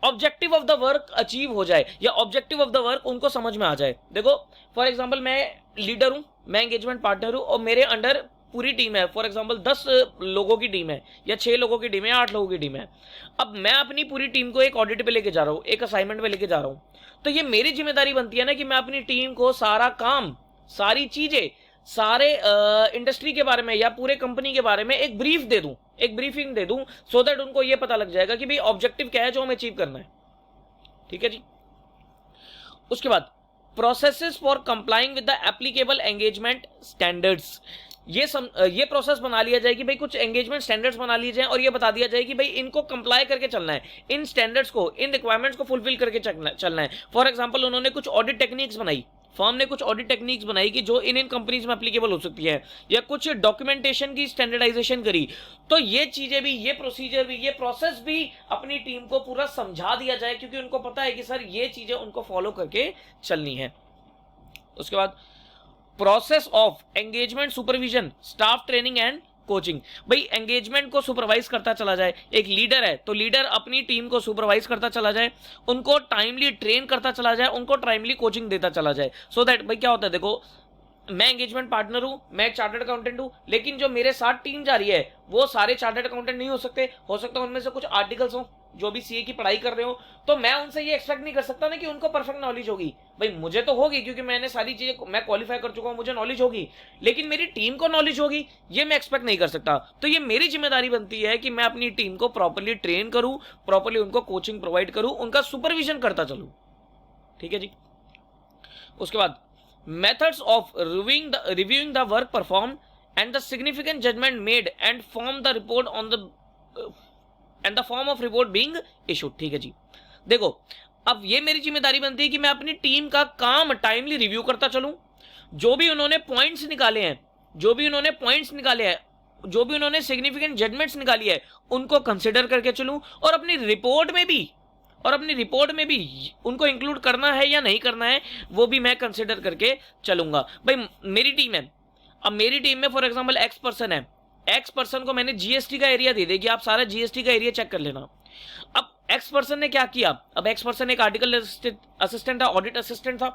objective of the work achieve हो जाए या ऑब्जेक्टिव ऑफ द वर्क उनको समझ में आ जाए। देखो फॉर एग्जांपल मैं लीडर हूं, मैं एंगेजमेंट पार्टनर हूं और मेरे अंडर पूरी टीम है, फॉर एग्जांपल 10 लोगों की टीम है या 6 लोगों की टीम है, 8 लोगों की टीम है। अब मैं अपनी पूरी टीम को एक ऑडिट पे लेके जा रहा हूं, एक असाइनमेंट पे लेके जा रहा हूं, तो ये मेरी जिम्मेदारी बनती है ना कि मैं अपनी टीम को सारा काम, सारी चीजें सारे इंडस्ट्री के बारे में या पूरे कंपनी के बारे में एक ब्रीफ दे दूं, एक ब्रीफिंग दे दूं, सो दैट उनको ये पता लग जाएगा कि भाई ऑब्जेक्टिव क्या है जो हमें अचीव करना है। ठीक है जी। उसके बाद processes for complying with the applicable engagement standards, ये प्रोसेस बना लिया जाए कि भाई कुछ एंगेजमेंट स्टैंडर्ड्स बना लिए जाए और ये बता दिया जाए कि भाई इनको कंप्लाई करके चलना है, इन स्टैंडर्ड्स को, इन रिक्वायरमेंट्स को फुलफिल करके चलना है। फॉर एग्जांपल उन्होंने कुछ ऑडिट टेक्निक्स बनाई, फर्म ने कुछ ऑडिट टेक्निक्स बनाई कि जो इन कंपनीज में एप्लीकेबल हो सकती है, या कुछ डॉक्यूमेंटेशन की स्टैंडर्डाइजेशन करी, तो ये चीजें भी, ये प्रोसीजर भी, ये प्रोसेस भी अपनी टीम को पूरा समझा दिया जाए, क्योंकि उनको पता है कि सर ये चीजें उनको फॉलो करके चलनी है। उसके बाद process of engagement supervision, staff training and coaching, भाई एंगेजमेंट को सुपरवाइज करता चला जाए। एक लीडर है तो लीडर अपनी टीम को सुपरवाइज करता चला जाए, उनको टाइमली ट्रेन करता चला जाए, उनको टाइमली कोचिंग देता चला जाए, सो दैट भाई क्या होता है, देखो मैं एंगेजमेंट पार्टनर हूं, मैं एक चार्टर्ड अकाउंटेंट हूं, लेकिन जो मेरे साथ टीम जा रही है वो सारे चार्टर्ड अकाउंटेंट नहीं हो सकते, हो सकता है उनमें से कुछ आर्टिकल्स हो जो भी सीए की पढ़ाई कर रहे हो, तो मैं उनसे ये एक्सपेक्ट नहीं कर सकता ना कि उनको परफेक्ट नॉलेज होगी। भाई मुझे तो होगी क्योंकि मैंने सारी चीजें, मैं क्वालिफाई कर चुका हूं, मुझे नॉलेज होगी, लेकिन मेरी टीम को नॉलेज होगी ये मैं एक्सपेक्ट नहीं कर सकता। तो ये मेरी जिम्मेदारी बनती है कि मैं अपनी टीम को प्रॉपर्ली ट्रेन करूं, प्रॉपर्ली उनको कोचिंग प्रोवाइड करूं, उनका सुपरविजन करता चलूं। ठीक है जी। उसके बाद methods of reviewing the work performed and the significant judgment made and form the report on the and the form of report being issued। ठीक है जी। देखो अब ये मेरी जिम्मेदारी बनती है कि मैं अपनी टीम का काम टाइमली रिव्यू करता चलूं, जो भी उन्होंने पॉइंट्स निकाले हैं, जो भी उन्होंने सिग्निफिकेंट जजमेंट्स निकाली है, उनको कंसिडर करके चलूं, और अपनी रिपोर्ट में भी उनको इंक्लूड करना है या नहीं करना है वो भी मैं कंसिडर करके चलूंगा। भाई मेरी टीम है, अब मेरी टीम में फॉर एग्जांपल एक्स पर्सन है, एक्स पर्सन को मैंने जीएसटी का एरिया दे दिया कि आप सारा जीएसटी का एरिया चेक कर लेना। अब एक्स पर्सन ने क्या किया, अब एक्स पर्सन एक आर्टिकल असिस्टेंट था, ऑडिट असिस्टेंट था,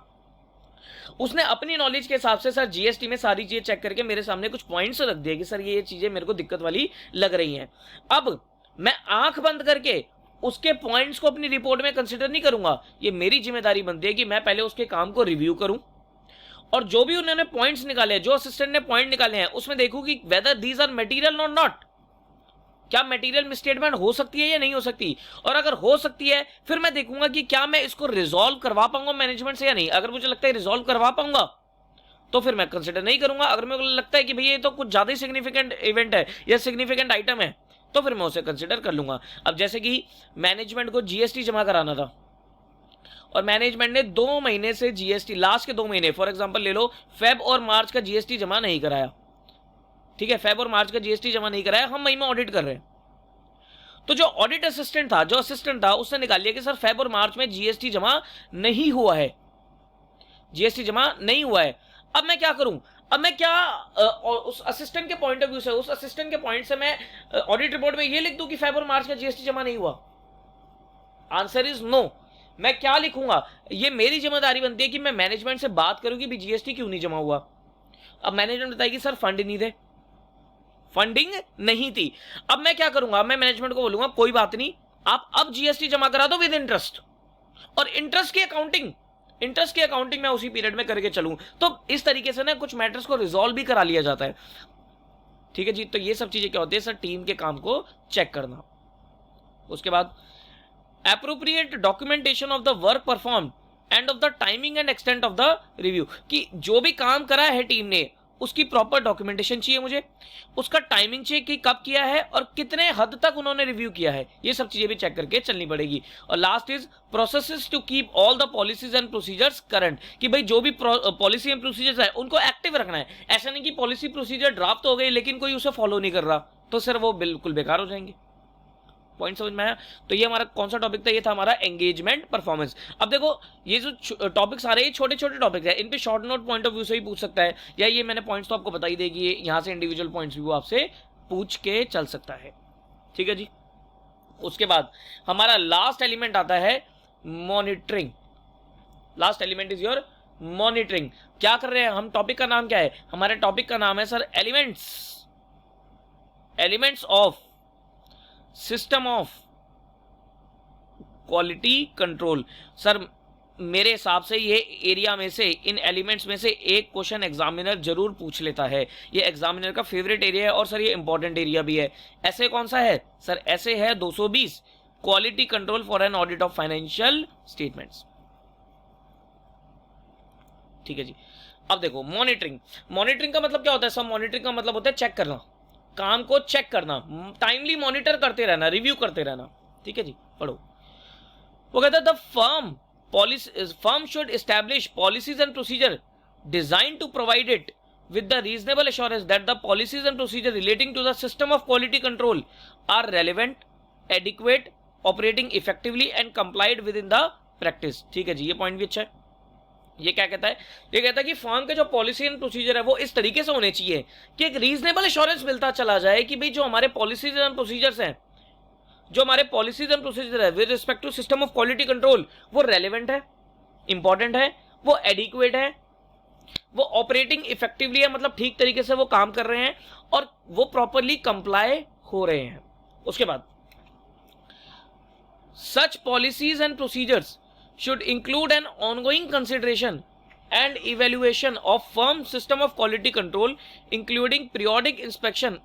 उसने अपनी नॉलेज के हिसाब से सर जीएसटी में सारी चीजें चेक करके मेरे सामने कुछ पॉइंट्स रख दिए कि सर ये चीजें मेरे को दिक्कत वाली लग रही हैं। अब मैं आंख बंद करके उसके पॉइंट्स को अपनी रिपोर्ट में कंसिडर नहीं करूंगा, ये मेरी जिम्मेदारी बनती है कि मैं पहले उसके काम को रिव्यू करूं, और जो भी उन्होंने पॉइंट्स निकाले, जो असिस्टेंट ने पॉइंट निकाले हैं, उसमें देखूं कि वेदर दीज आर मटेरियल और नॉट, क्या मटेरियल मिसस्टेटमेंट हो सकती है या नहीं हो सकती, और अगर हो सकती है फिर मैं देखूंगा कि क्या मैं इसको रिजॉल्व करवा पाऊंगा मैनेजमेंट से या नहीं। अगर मुझे लगता है रिजॉल्व करवा पाऊंगा तो फिर मैं कंसिडर नहीं करूंगा। अगर मेरे को लगता है कि भैया ये तो कुछ ज्यादा ही सिग्निफिकेंट इवेंट है या सिग्निफिकेंट आइटम है तो फिर मैं उसे कंसिडर कर लूंगा। अब जैसे कि मैनेजमेंट को जीएसटी जमा कराना था और मैनेजमेंट ने 2 महीने से जीएसटी, लास्ट के 2 महीने फॉर एग्जांपल ले लो, फेब और मार्च का जीएसटी जमा नहीं कराया। ठीक है, फेब और मार्च का जीएसटी जमा नहीं कराया, हम मई में ऑडिट कर रहे हैं, तो जो ऑडिट असिस्टेंट था, उसने निकाल लिया कि सर फेब और मार्च में जीएसटी जमा नहीं हुआ है, जीएसटी जमा नहीं हुआ है। अब मैं क्या करूं, अब मैं क्या उस असिस्टेंट के पॉइंट ऑफ व्यू से, उस असिस्टेंट के पॉइंट से मैं ऑडिट रिपोर्ट में ये लिख दूं कि फेब और मार्च का जीएसटी जमा नहीं हुआ? Answer is no. मैं क्या लिखूंगा, ये मेरी जिम्मेदारी बनती है कि मैं मैनेजमेंट से बात करूं कि जीएसटी क्यों नहीं जमा हुआ। अब मैनेजमेंट बताएगी सर फंड नहीं थे, फंडिंग नहीं थी। अब मैं क्या करूंगा, मैं मैनेजमेंट को बोलूंगा कोई बात नहीं, आप अब जीएसटी जमा करा दो विद इंटरेस्ट, और इंटरेस्ट की अकाउंटिंग मैं उसी पीरियड में करके चलूं। तो इस तरीके से ना कुछ मैटर्स को रिजॉल्व भी करा लिया जाता है। ठीक है जी। तो ये सब चीजें क्या होती है सर, टीम के काम को चेक करना। उसके बाद appropriate documentation of the work perform end of the timing and extent of the review, कि जो भी काम करा है टीम ने उसकी प्रॉपर डॉक्यूमेंटेशन चाहिए मुझे, उसका टाइमिंग चाहिए कि कब किया है और कितने हद तक उन्होंने रिव्यू किया है, ये सब चीजें भी चेक करके चलनी पड़ेगी। और last is processes to keep all the policies and procedures current, कि भाई जो भी पॉलिसी एंड प्रोसीजर्स है उनको एक्टिव रखना है। ऐसा नहीं कि पॉलिसी प्रोसीजर ड्राफ्ट हो गई लेकिन कोई उसे फॉलो नहीं कर रहा, तो सर वो बिल्कुल बेकार हो जाएंगे। पॉइंट समझ में आया? तो ये हमारा कौन सा टॉपिक था, ये था हमारा एंगेजमेंट परफॉर्मेंस। अब देखो ये जो टॉपिक्स आ रहे हैं छोटे छोटे टॉपिक्स है, इन पे short note point of view से ही पूछ सकता है, या ये मैंने पॉइंट्स तो आपको बता ही देगी, यहाँ से इंडिविजुअल पॉइंट्स भी वो आपसे पूछ के चल सकता है। ठीक है जी। उसके बाद हमारा लास्ट एलिमेंट आता है monitoring. Last element is your monitoring. क्या कर रहे हैं हम, टॉपिक का नाम क्या है, हमारे टॉपिक का नाम है sir elements of system of quality control. Sir मेरे हिसाब से ये एरिया में से, इन एलिमेंट्स में से एक क्वेश्चन एग्जामिनर जरूर पूछ लेता है। ये एग्जामिनर का फेवरेट एरिया है और सर ये इंपॉर्टेंट एरिया भी है। ऐसे कौन सा है सर? ऐसे है 220, quality control for an audit of financial statements. ठीक है जी। अब देखो मॉनिटरिंग। मॉनिटरिंग का मतलब क्या होता है? सब मॉनिटरिंग का मतलब होता है चेक करना, काम को चेक करना, टाइमली मॉनिटर करते रहना, रिव्यू करते रहना। ठीक है जी, पढ़ो। वो कहता है the firm should establish policies and procedure designed to provide it with the reasonable assurance that the policies and procedure relating to the system of quality control are relevant, adequate, operating effectively and complied within the practice। ठीक है जी, ये point भी अच्छा है। ये क्या कहता है? ये कहता है कि फर्म के जो पॉलिसी एंड प्रोसीजर है वो इस तरीके से होने चाहिए कि एक रीजनेबल एश्योरेंस मिलता चला जाए कि भाई जो हमारे पॉलिसीज एंड प्रोसीजर्स हैं, जो हमारे पॉलिसीज एंड प्रोसीजर है with respect to system of quality control, वो रेलेवेंट है, इंपॉर्टेंट है, वो एडिक्वेट है, वो ऑपरेटिंग इफेक्टिवली है, मतलब ठीक तरीके से वो काम कर रहे हैं और वो प्रॉपरली कंप्लाई हो रहे हैं। उसके बाद such policies and procedures should include an ongoing consideration and evaluation of firm system of quality control, including periodic inspection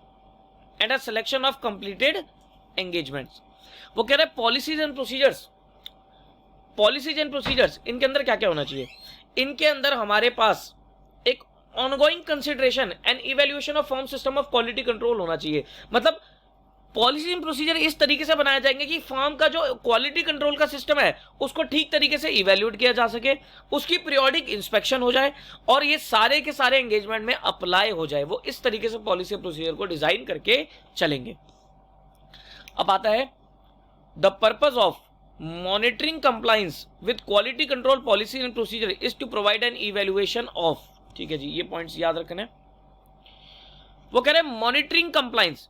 and a selection of completed engagements। वो कह रहे हैं policies and procedures, policies and procedures इनके अंदर क्या क्या होना चाहिए? इनके अंदर हमारे पास एक ongoing consideration and evaluation of firm system of quality control होना चाहिए। मतलब पॉलिसी एंड प्रोसीजर इस तरीके से बनाए जाएंगे कि फर्म का जो क्वालिटी कंट्रोल का सिस्टम है उसको ठीक तरीके से इवेल्युएट किया जा सके, उसकी पीरियोडिक इंस्पेक्शन हो जाए और ये सारे के सारे एंगेजमेंट में अप्लाई हो जाए। वो इस तरीके से पॉलिसी प्रोसीजर को डिजाइन करके चलेंगे। अब आता है the purpose of monitoring compliance with quality control policy and procedure is to provide an evaluation of. ठीक है जी, ये पॉइंट्स याद रखना है। वो कह रहे हैं मॉनिटरिंग कंप्लायंस,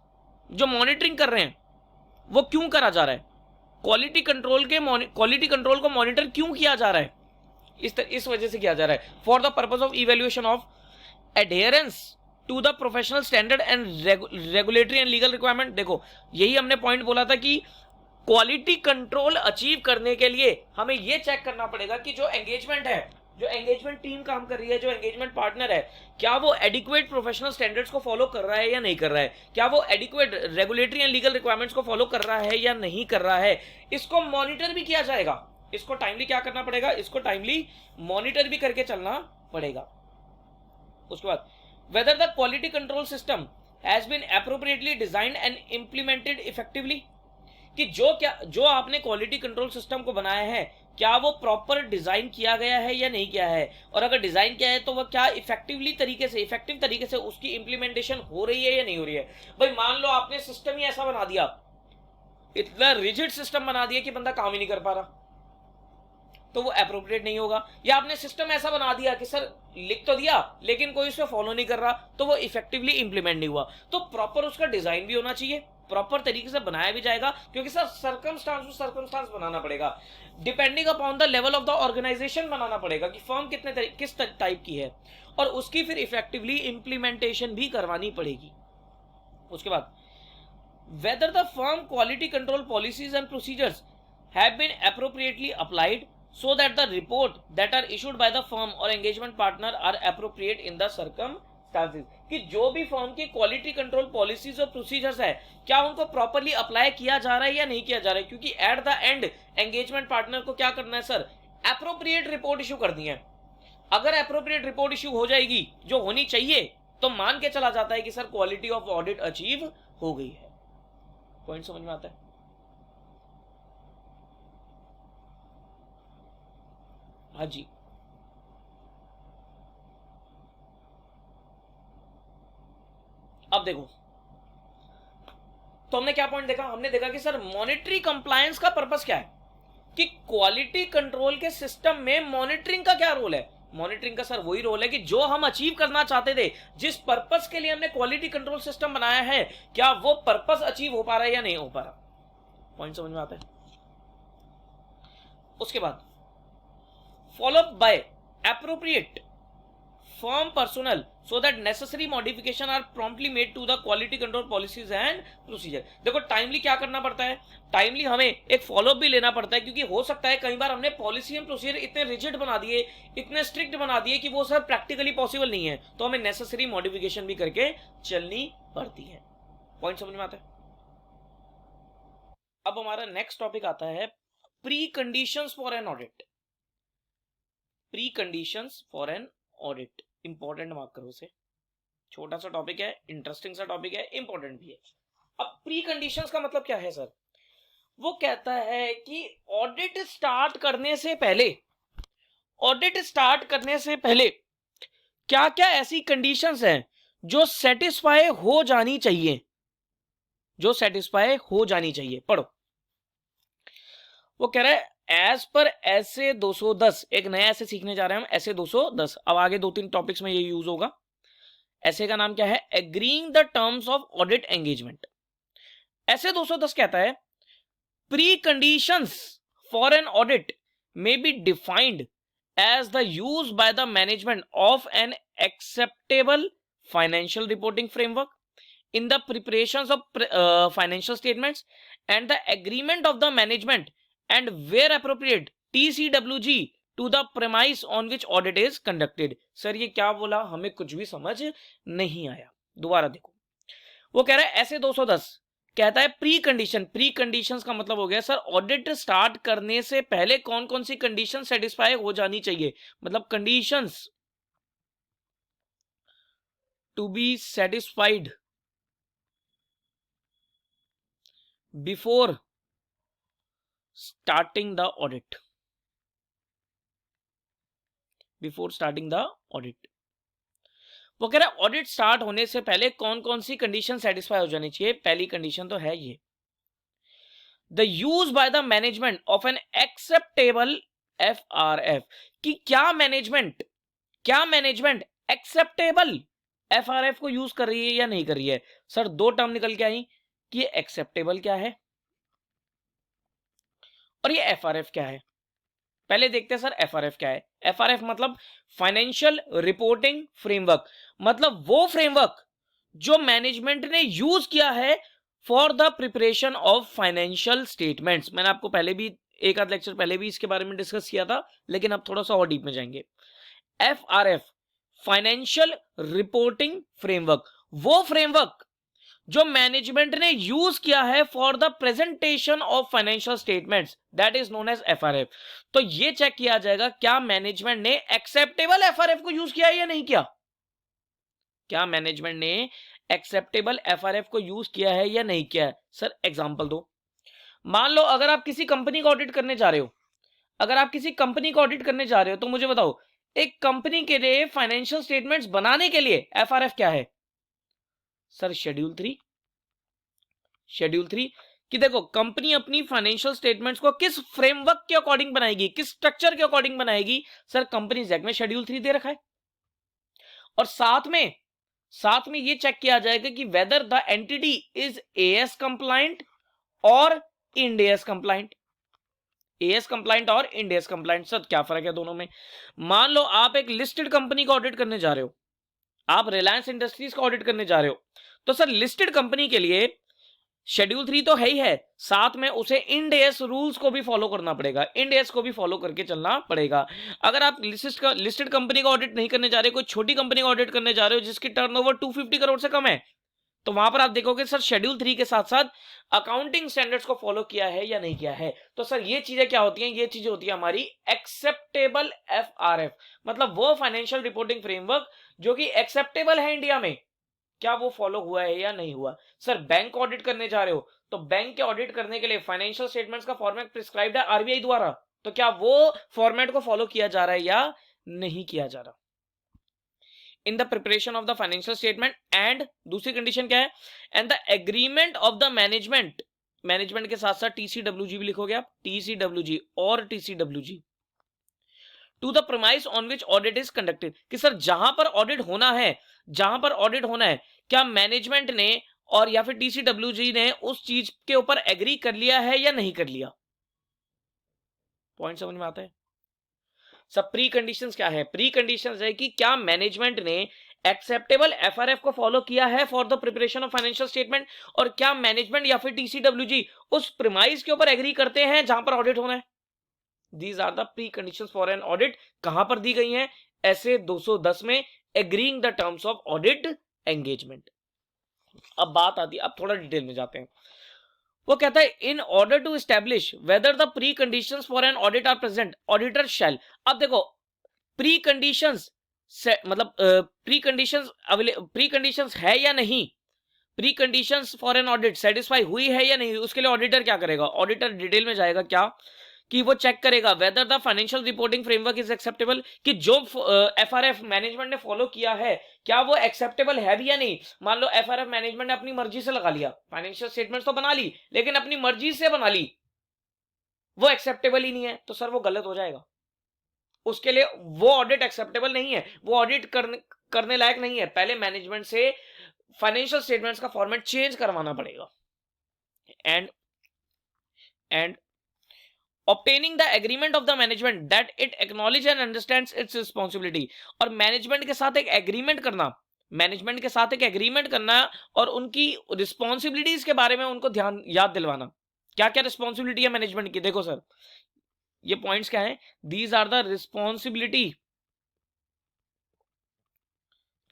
जो मॉनिटरिंग कर रहे हैं वो क्यों करा जा रहा है? क्वालिटी कंट्रोल को मॉनिटर क्यों किया जा रहा है? इस वजह से किया जा रहा है। For the purpose of evaluation of adherence to the professional standard and regulatory and legal requirement. देखो यही हमने पॉइंट बोला था कि क्वालिटी कंट्रोल अचीव करने के लिए हमें यह चेक करना पड़ेगा कि जो एंगेजमेंट है, जो एंगेजमेंट टीम काम कर रही है, जो एंगेजमेंट पार्टनर है, क्या वो एडिक्वेट प्रोफेशनल स्टैंडर्ड्स को फॉलो कर रहा है या नहीं कर रहा है, क्या वो adequate regulatory and legal requirements को फॉलो कर रहा है या नहीं कर रहा है। इसको मॉनिटर भी किया जाएगा, इसको टाइमली क्या करना पड़ेगा? इसको टाइमली मॉनिटर भी करके चलना पड़ेगा। उसके बाद whether the quality control system has been appropriately designed and implemented effectively, कि जो आपने क्वालिटी कंट्रोल सिस्टम को बनाया है क्या वो प्रॉपर डिजाइन किया गया है या नहीं किया है, और अगर डिजाइन किया है तो वह क्या इफेक्टिव तरीके से उसकी इंप्लीमेंटेशन हो रही है या नहीं हो रही है। भाई मान लो आपने सिस्टम ही ऐसा बना दिया, इतना रिजिड सिस्टम बना दिया कि बंदा काम ही नहीं कर पा रहा, तो वो एप्रोप्रिएट नहीं होगा। या आपने सिस्टम ऐसा बना दिया कि सर लिख तो दिया लेकिन कोई उसको फॉलो नहीं कर रहा, तो वो इफेक्टिवली इंप्लीमेंट नहीं हुआ। तो प्रॉपर उसका डिजाइन भी होना चाहिए, प्रॉपर तरीके से बनाया भी जाएगा, क्योंकि सर सर्कमस्टांस बनाना पड़ेगा, depending upon the level of the organisation बनाना पड़ेगा कि फर्म किस टाइप की है, और उसकी फिर इफेक्टिवली इंप्लीमेंटेशन भी करवानी पड़ेगी। उसके बाद whether the firm quality control policies and procedures have been appropriately applied so that the report that are issued by the firm or engagement partner are appropriate in the circumstances, कि जो भी firm की quality control policies और procedures है क्या उनको properly apply किया जा रहा है या नहीं किया जा रहा है। क्योंकि at the end engagement partner को क्या करना है सर? एप्रोप्रिएट रिपोर्ट इशू करनी है। अगर एप्रोप्रिएट रिपोर्ट इशू हो जाएगी जो होनी चाहिए, तो मान के चला जाता है कि sir quality of audit achieve हो गई है। पॉइंट समझ में आता है? हाँ जी। अब देखो तो हमने क्या पॉइंट देखा? हमने देखा कि सर मॉनिटरी कंप्लायंस का पर्पस क्या है, कि क्वालिटी कंट्रोल के सिस्टम में मॉनिटरिंग का क्या रोल है। मॉनिटरिंग का सर वही रोल है कि जो हम अचीव करना चाहते थे, जिस पर्पस के लिए हमने क्वालिटी कंट्रोल सिस्टम बनाया है, क्या वो पर्पस अचीव हो पा रहा है या नहीं हो पा रहा। पॉइंट समझ में आता है? उसके बाद follow by appropriate firm personnel so that necessary modification are promptly made to the quality control policies and procedure। देखो टाइमली क्या करना पड़ता है, टाइमली हमें एक फॉलोअप भी लेना पड़ता है, क्योंकि हो सकता है कई बार हमने पॉलिसी एंड प्रोसीजर इतने रिजिड बना दिए, इतने स्ट्रिक्ट बना दिए कि वो सर प्रैक्टिकली पॉसिबल नहीं है, तो हमें नेसेसरी मॉडिफिकेशन भी करके चलनी पड़ती है। पॉइंट समझ में आता है? अब हमारा नेक्स्ट टॉपिक आता है pre conditions for an audit. Pre conditions for an audit, important mark करो उसे, छोटा सा टॉपिक है, इंटरेस्टिंग सा टॉपिक है, इंपॉर्टेंट भी है। अब प्री कंडीशंस का मतलब क्या है सर? वो कहता है कि ऑडिट स्टार्ट करने से पहले, ऑडिट स्टार्ट करने से पहले क्या क्या ऐसी कंडीशंस हैं जो सेटिस्फाई हो जानी चाहिए, जो सेटिस्फाई हो जानी चाहिए। पढ़ो, वो कह रहा है एज पर ऐसे 210, एक नया ऐसे सीखने जा रहे हैं हम, ऐसे 210। अब आगे 2-3 टॉपिक्स में ये यूज होगा। ऐसे का नाम क्या है? Agreeing the terms of audit engagement. ऐसे 210 कहता है pre conditions for an audit may be defined as the use by the management of an acceptable financial reporting framework in the preparations of financial statements and the agreement of the management and where appropriate TCWG to the premise on which audit is conducted। Sir ये क्या बोला, हमें कुछ भी समझ नहीं आया, दोबारा देखो। वो कह रहा है ऐसे 210 कहता है प्री कंडीशन, प्री कंडीशंस का मतलब हो गया सर ऑडिट स्टार्ट करने से पहले कौन कौन सी कंडीशन सेटिस्फाई हो जानी चाहिए, मतलब conditions to be satisfied before starting the audit, before starting the audit. वो कह रहा है ऑडिट स्टार्ट होने से पहले कौन कौन सी कंडीशन सेटिस्फाई हो जानी चाहिए। पहली कंडीशन तो है ये, the use by the management of an acceptable FRF, कि क्या मैनेजमेंट एक्सेप्टेबल FRF को यूज कर रही है या नहीं कर रही है। सर दो टर्म निकल के आई कि ये एक्सेप्टेबल क्या है और ये FRF क्या है। पहले देखते हैं सर FRF क्या है। FRF मतलब फाइनेंशियल रिपोर्टिंग फ्रेमवर्क, मतलब वो फ्रेमवर्क जो मैनेजमेंट ने यूज किया है for the preparation of financial statements. मैंने आपको पहले भी एक आध लेक्चर पहले भी इसके बारे में डिस्कस किया था, लेकिन अब थोड़ा सा और डीप में जाएंगे। FRF फाइनेंशियल रिपोर्टिंग फ्रेमवर्क, वो फ्रेमवर्क जो मैनेजमेंट ने यूज किया है for the presentation of financial statements, that is known as FRF। तो ये चेक किया जाएगा क्या मैनेजमेंट ने एक्सेप्टेबल FRF को यूज किया है या नहीं किया, क्या मैनेजमेंट ने एक्सेप्टेबल FRF को यूज किया है या नहीं किया है। सर एग्जांपल दो। मान लो अगर आप किसी कंपनी को ऑडिट करने जा रहे हो, अगर आप किसी कंपनी को ऑडिट करने जा रहे हो तो मुझे बताओ एक कंपनी के लिए फाइनेंशियल स्टेटमेंट्स बनाने के लिए FRF क्या है। सर शेड्यूल 3 कि देखो कंपनी अपनी फाइनेंशियल स्टेटमेंट्स को किस फ्रेमवर्क के अकॉर्डिंग बनाएगी, किस स्ट्रक्चर के अकॉर्डिंग बनाएगी। सर कंपनीज एक्ट में शेड्यूल 3 दे रखा है, और साथ में ये चेक किया जाएगा कि whether the entity is AS compliant और Ind AS compliant. AS compliant और इंड AS कंप्लाइंट, सर क्या फर्क है दोनों में। मान लो आप एक लिस्टेड कंपनी को ऑडिट करने जा रहे हो, आप रिलायंस इंडस्ट्रीज को ऑडिट करने जा रहे हो, तो सर लिस्टेड कंपनी के लिए शेड्यूल 3 तो है ही है, साथ में उसे इंड AS रूल्स को भी फॉलो करना पड़ेगा, इंड AS को भी फॉलो करके चलना पड़ेगा। अगर आप लिस्टेड कंपनी का ऑडिट नहीं करने जा रहे, कोई छोटी कंपनी का ऑडिट करने जा रहे हो जिसकी टर्नओवर 250 करोड़ से कम है, तो वहां पर आप देखोगे सर शेड्यूल 3 के साथ साथ अकाउंटिंग स्टैंडर्ड्स को फॉलो किया है या नहीं किया है। तो सर ये चीजें क्या होती हैं, ये चीजें होती है हमारी एक्सेप्टेबल FRF, मतलब वो फाइनेंशियल रिपोर्टिंग फ्रेमवर्क जो कि एक्सेप्टेबल है इंडिया में, क्या वो फॉलो हुआ है या नहीं हुआ। सर बैंक ऑडिट करने जा रहे हो तो बैंक के ऑडिट करने के लिए फाइनेंशियल स्टेटमेंट्स का फॉर्मेट प्रिस्क्राइब्ड है RBI द्वारा, तो क्या वो फॉर्मेट को फॉलो किया जा रहा है या नहीं किया जा रहा in the preparation of the financial statement. And दूसरी कंडीशन क्या है, and the agreement of the management के साथ साथ TCWG भी लिखोगे आप, TCWG और TCWG to the premise on which audit is conducted, कि सर जहां पर ऑडिट होना है क्या मैनेजमेंट ने और या फिर TCWG ने उस चीज के ऊपर एग्री कर लिया है या नहीं कर लिया। पॉइंट समझ में आता है। सब प्री कंडीशंस क्या है? प्री कंडीशंस है कि क्या मैनेजमेंट ने एक्सेप्टेबल एफआरएफ को फॉलो किया है for the preparation of financial statement, और क्या मैनेजमेंट या फिर टीसीडब्ल्यूजी उस प्रीमाइस के ऊपर एग्री करते हैं जहां पर ऑडिट होना है। These are the pre conditions for an audit. कहां पर दी गई हैं? ऐसे 210 में, agreeing the terms of audit engagement. अब बात आती है, अब थोड़ा डिटेल में जाते हैं। वो कहता है in order to establish whether the pre conditions for an audit are present, auditor shall. अब देखो, प्री कंडीशंस मतलब प्री कंडीशंस है या नहीं, pre conditions for an audit satisfied हुई है या नहीं, उसके लिए ऑडिटर क्या करेगा? ऑडिटर डिटेल में जाएगा, क्या कि वो चेक करेगा whether the financial reporting framework is acceptable, कि जो एफआरएफ मैनेजमेंट ने फॉलो किया है क्या वो एक्सेप्टेबल है भी या नहीं। मान लो एफआरएफ मैनेजमेंट ने अपनी मर्जी से लगा लिया, फाइनेंशियल स्टेटमेंट्स तो बना ली लेकिन अपनी मर्जी से बना ली, वो एक्सेप्टेबल ही नहीं है, तो सर वो गलत हो जाएगा। उसके लिए वो ऑडिट एक्सेप्टेबल नहीं है, वो ऑडिट करने लायक नहीं है। पहले मैनेजमेंट से फाइनेंशियल स्टेटमेंट्स का फॉर्मेट चेंज करवाना पड़ेगा। And obtaining the agreement of the management that it acknowledge and understands its responsibility, और मैनेजमेंट के साथ एक एग्रीमेंट करना, मैनेजमेंट के साथ एक एग्रीमेंट करना और उनकी रिस्पॉन्सिबिलिटीज के बारे में उनको ध्यान याद दिलवाना। क्या क्या रिस्पॉन्सिबिलिटी है मैनेजमेंट की? देखो सर, ये पॉइंट्स क्या है? These are the responsibility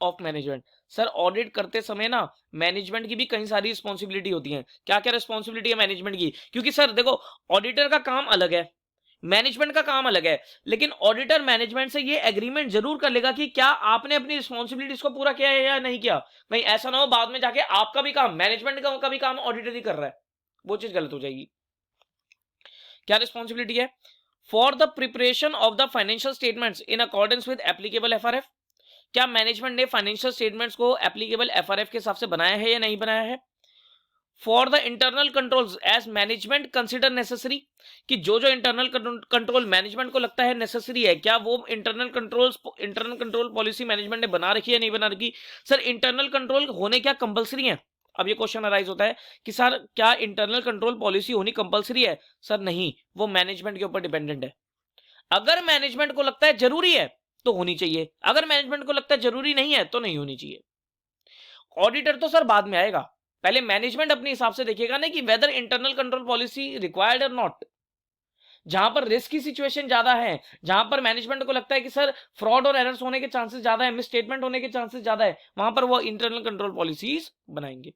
of management. Sir audit करते समय ना मैनेजमेंट की भी कई सारी रिस्पॉन्सिबिलिटी होती हैं। क्या क्या रिस्पॉन्सिबिलिटी है मैनेजमेंट की? क्योंकि सर देखो, ऑडिटर का काम अलग है, मैनेजमेंट का काम अलग है, लेकिन ऑडिटर मैनेजमेंट से ये एग्रीमेंट जरूर कर लेगा कि क्या आपने अपनी रिस्पॉन्सिबिलिटीज को पूरा किया है या नहीं किया। भाई ऐसा ना हो बाद में जाके आपका भी काम, मैनेजमेंट का भी काम ऑडिटर ही कर रहा है, वो चीज गलत हो जाएगी। क्या रिस्पॉन्सिबिलिटी है? For the preparation of the financial statements in accordance with applicable FRF, क्या मैनेजमेंट ने फाइनेंशियल स्टेटमेंट्स को एप्लीकेबल एफआरएफ के हिसाब से बनाया है या नहीं बनाया है। For the internal controls as management consider necessary, कि जो जो इंटरनल कंट्रोल मैनेजमेंट को लगता है नेसेसरी है, क्या वो इंटरनल कंट्रोल पॉलिसी मैनेजमेंट ने बना रखी है नहीं बना रखी। सर इंटरनल कंट्रोल होने क्या कंपलसरी है? अब ये क्वेश्चन अराइज होता है कि सर क्या इंटरनल कंट्रोल पॉलिसी होनी कंपलसरी है? सर नहीं, वो मैनेजमेंट के ऊपर डिपेंडेंट है। अगर मैनेजमेंट को लगता है जरूरी है तो होनी चाहिए, अगर मैनेजमेंट को लगता है जरूरी नहीं है तो नहीं होनी चाहिए। ऑडिटर तो सर बाद में आएगा, पहले मैनेजमेंट अपने हिसाब से देखेगा ना कि weather internal control policy required और नॉट। जहां पर रिस्क की सिचुएशन ज्यादा है, जहां पर मैनेजमेंट को लगता है कि सर फ्रॉड और एरर्स होने के चांसेस ज्यादा है, मिस स्टेटमेंट होने के चांसेस ज्यादा है, वहां पर वो इंटरनल कंट्रोल पॉलिसीज बनाएंगे।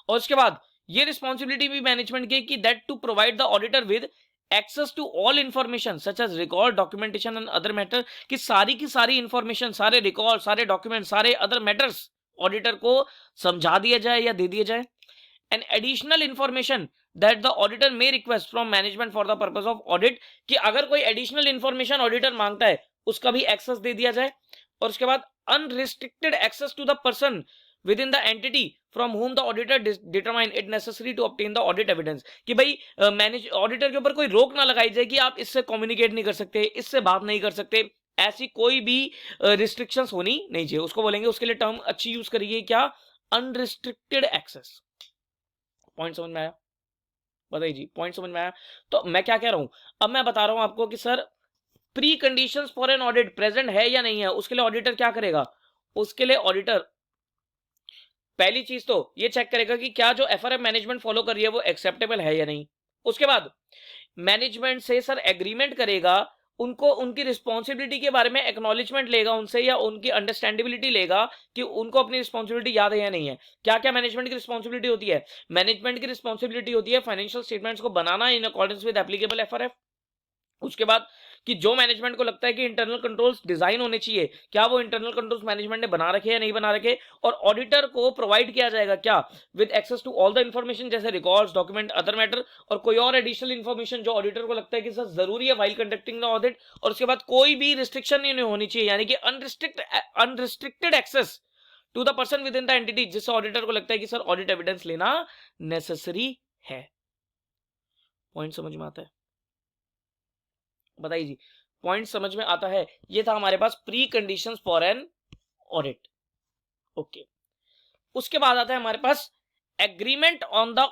और उसके बाद ये रिस्पॉन्सिबिलिटी भी मैनेजमेंट की कि that to provide the auditor with access to all information such as record documentation and other matter, कि सारी की सारी इंफॉर्मेशन, सारे रिकॉर्ड, सारे डॉक्यूमेंट, सारे अदर मैटर्स ऑडिटर को समझा दिया जाए या दे दिया जाए। And additional information that the auditor may request from management for the purpose of audit, कि अगर कोई एडिशनल इंफॉर्मेशन ऑडिटर मांगता है उसका भी एक्सेस दे दिया जाए। और उसके बाद unrestricted access to the person within the entity from whom the auditor determine it necessary to obtain the audit evidence, कि भाई ऑडिटर के ऊपर कोई रोक ना लगाई जाए कि आप इससे कम्युनिकेट नहीं कर सकते, इससे बात नहीं कर सकते, ऐसी कोई भी रिस्ट्रिक्शंस होनी नहीं चाहिए। उसको बोलेंगे, उसके लिए टर्म अच्छी यूज करिए, क्या? Unrestricted access. पॉइंट समझ में आया? बताइए जी, पॉइंट समझ में आया? तो मैं क्या कह रहा हूं, अब मैं बता रहा हूं आपको कि sir pre conditions for an audit present है या नहीं है। उसके लिए ऑडिटर क्या करेगा? उसके लिए ऑडिटर पहली चीज तो ये चेक करेगा कि क्या जो एफआरएफ मैनेजमेंट फॉलो कर रही है वो एक्सेप्टेबल है या नहीं। उसके बाद मैनेजमेंट से सर एग्रीमेंट करेगा, उनको उनकी रिस्पॉन्सिबिलिटी के बारे में एक्नॉलेजमेंट लेगा उनसे, या उनकी अंडरस्टैंडेबिलिटी लेगा कि उनको अपनी रिस्पॉन्सिबिलिटी याद है या नहीं है। क्या क्या मैनेजमेंट की रिस्पॉन्सिबिलिटी होती है? मैनेजमेंट की रिस्पॉन्सिबिलिटी होती है फाइनेंशियल स्टेटमेंट्स को बनाना in accordance with applicable FRF. उसके बाद कि जो मैनेजमेंट को लगता है कि इंटरनल कंट्रोल्स डिजाइन होने चाहिए, क्या वो इंटरनल कंट्रोल्स मैनेजमेंट ने बना रखे या नहीं बना रखे। और ऑडिटर को प्रोवाइड किया जाएगा क्या? With access to all the information, जैसे रिकॉर्ड्स, डॉक्यूमेंट, अदर मैटर, और कोई और एडिशनल इंफॉर्मेशन जो ऑडिटर को लगता है कि सर जरूरी है व्हाइल कंडक्टिंग द ऑडिट। और उसके बाद कोई भी रिस्ट्रिक्शन नहीं होनी चाहिए, यानी कि unrestricted access to the person within the entity, जिससे ऑडिटर को लगता है कि सर ऑडिट एविडेंस लेना नेसेसरी है। पॉइंट समझ में आता है? बताइए जी, पॉइंट समझ में आता है? ये था हमारे पास pre conditions for an audit. Okay, उसके बाद आता है हमारे पास agreement on the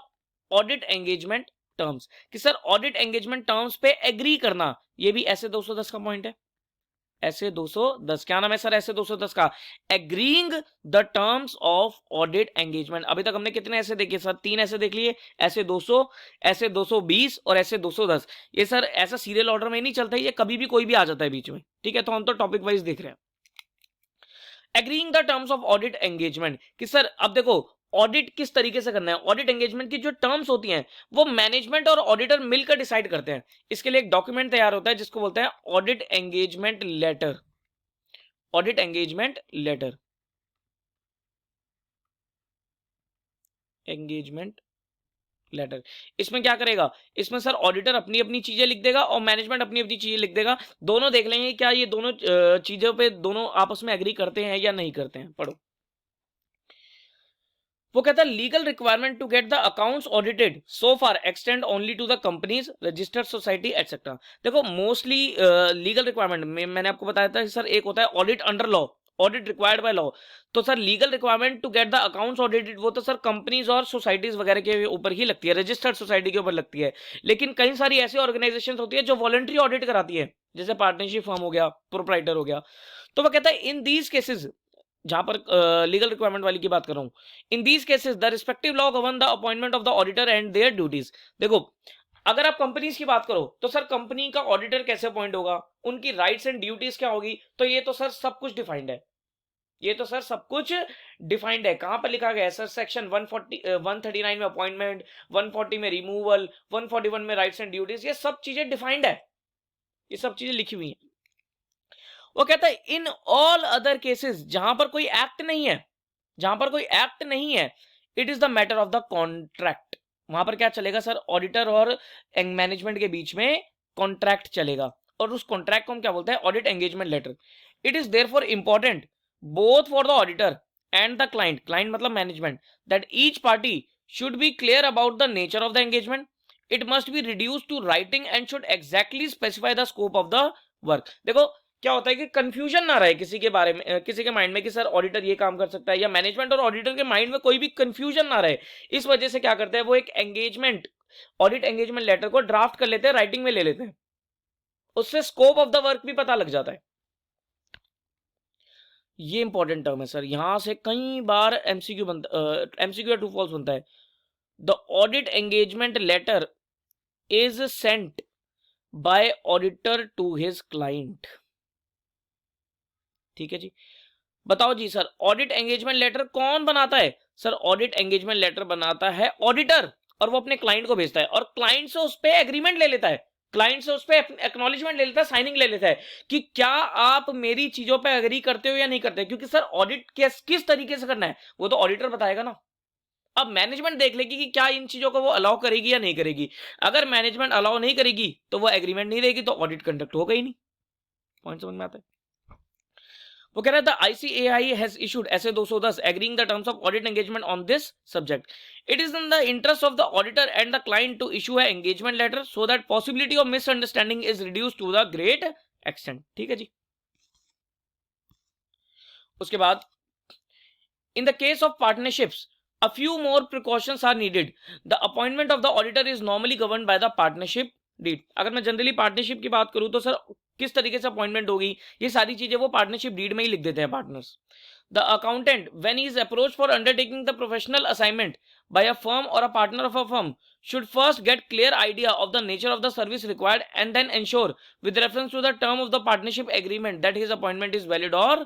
audit engagement terms, कि सर ऑडिट एंगेजमेंट टर्म्स पे एग्री करना, ये भी ऐसे 210 का पॉइंट है। ऐसे 210 क्या नाम है सर? ऐसे 210 का agreeing the terms of audit engagement. अभी तक हमने कितने ऐसे देखे सर? 3 ऐसे देख लिए, ऐसे 200, ऐसे 220 और ऐसे 210। ये सर ऐसा सीरियल ऑर्डर में नहीं चलता है, ये कभी भी कोई भी आ जाता है बीच में, ठीक है? तो हम तो टॉपिक वाइज देख रहे हैं। Agreeing the terms of audit engagement, कि सर अब देखो ऑडिट किस तरीके से करना है, ऑडिट एंगेजमेंट की जो टर्म्स होती हैं वो मैनेजमेंट और ऑडिटर मिलकर डिसाइड करते हैं। इसके लिए एक डॉक्यूमेंट तैयार होता है जिसको बोलते हैं audit engagement letter. Audit engagement letter, engagement letter. इसमें क्या करेगा? इसमें सर ऑडिटर अपनी अपनी चीजें लिख देगा और मैनेजमेंट अपनी अपनी चीजें लिख देगा। दोनों देख लेंगे क्या ये दोनों चीजों पे दोनों आपस में एग्री करते हैं या नहीं करते हैं। पढ़ो, वो कहता है legal requirement to get the accounts audited so far extend only to the companies, registered society etcetera. देखो मोस्टली लीगल रिक्वायरमेंट में मैंने आपको बताया था सर, एक होता है audit under law, audit required by law. तो sir legal requirement to get the accounts audited वो तो सर कंपनीज और सोसाइटीज वगैरह के ऊपर ही लगती है, रजिस्टर्ड सोसाइटी के ऊपर लगती है। लेकिन कई सारी ऐसी ऑर्गेनाइजेशन होती है जो वॉलंटरी ऑडिट कराती है, जैसे पार्टनरशिप फर्म हो गया, प्रोप्राइटर हो गया। तो वो कहता है इन दीज केसेस, जहां पर लीगल रिक्वायरमेंट वाली की बात कर रहा हूं, in these cases the respective law govern the appointment of the auditor and their duties. देखो अगर आप कंपनीज की बात करो तो सर कंपनी का ऑडिटर कैसे अपॉइंट होगा, उनकी राइट्स एंड ड्यूटीज क्या होगी, तो ये तो सर सब कुछ डिफाइंड है। ये तो सर सब कुछ डिफाइंड है। कहां पर लिखा गया है सर? सेक्शन 139 में अपॉइंटमेंट, 140 में रिमूवल, 141 में राइट्स एंड ड्यूटीज, ये सब चीजें डिफाइंड है, ये सब चीजें लिखी हुई हैं। वो कहता है इन ऑल अदर केसेस, जहां पर कोई एक्ट नहीं है, जहां पर कोई एक्ट नहीं है, it is the matter of the contract. वहां पर क्या चलेगा सर? ऑडिटर और मैनेजमेंट के बीच में कॉन्ट्रैक्ट चलेगा, और उस कॉन्ट्रैक्ट को हम क्या बोलते हैं? Audit engagement letter. It is therefore important both for the auditor and the client, client मतलब management, that each party should be clear about the nature of the engagement. It must be reduce to writing and should exactly specify the scope of the work. देखो क्या होता है कि confusion ना रहे किसी के बारे में, किसी के माइंड में कि सर ऑडिटर ये काम कर सकता है, या मैनेजमेंट और ऑडिटर के माइंड में कोई भी कंफ्यूजन ना रहे। इस वजह से क्या करते हैं वो, एक एंगेजमेंट, ऑडिट एंगेजमेंट लेटर को ड्राफ्ट कर लेते हैं, राइटिंग में ले लेते हैं, उससे स्कोप ऑफ द वर्क भी पता लग जाता है। ये इंपॉर्टेंट टर्म है सर, यहां से कई बार एमसीक्यू बनता, एमसीक्यू या ट्रू फॉल्स बनता है। The audit engagement letter is sent by auditor to his client. ठीक है जी, बताओ जी सर ऑडिट एंगेजमेंट लेटर कौन बनाता है? सर ऑडिट एंगेजमेंट लेटर बनाता है ऑडिटर, और वो अपने क्लाइंट को भेजता है, और क्लाइंट से उस पर एग्रीमेंट ले लेता है, क्लाइंट से उस पर एक्नॉलेजमेंट ले लेता है, साइनिंग ले लेता है कि क्या आप मेरी चीजों पे एग्री करते हो या नहीं करते। क्योंकि सर ऑडिट किस तरीके से करना है वो तो ऑडिटर बताएगा ना। अब मैनेजमेंट देख लेगी कि क्या इन चीजों को वो अलाउ करेगी या नहीं करेगी। अगर मैनेजमेंट अलाउ नहीं करेगी तो वो एग्रीमेंट नहीं देगी, तो ऑडिट कंडक्ट होगा ही नहीं। पॉइंट समझ में आता है? वो कह रहा था ICAI has issued SA 210 agreeing the terms of audit engagement on this subject. It is in the interest of the auditor and the client to issue है engagement letter so that possibility of misunderstanding is reduced to the great extent. ठीक है जी। उसके बाद in the case of partnerships a few more precautions are needed. The appointment of the auditor is normally governed by the partnership deed. अगर मैं generally partnership की बात करूं तो सर किस तरीके से अपॉइंटमेंट होगी, ये सारी चीजें वो पार्टनरशिप डीड में ही लिख देते हैं partners. The accountant when he is approached for undertaking the professional assignment by a firm और a partner of a firm should first get clear idea of the nature of the service required and then ensure with reference to the term of the partnership agreement that his appointment is valid or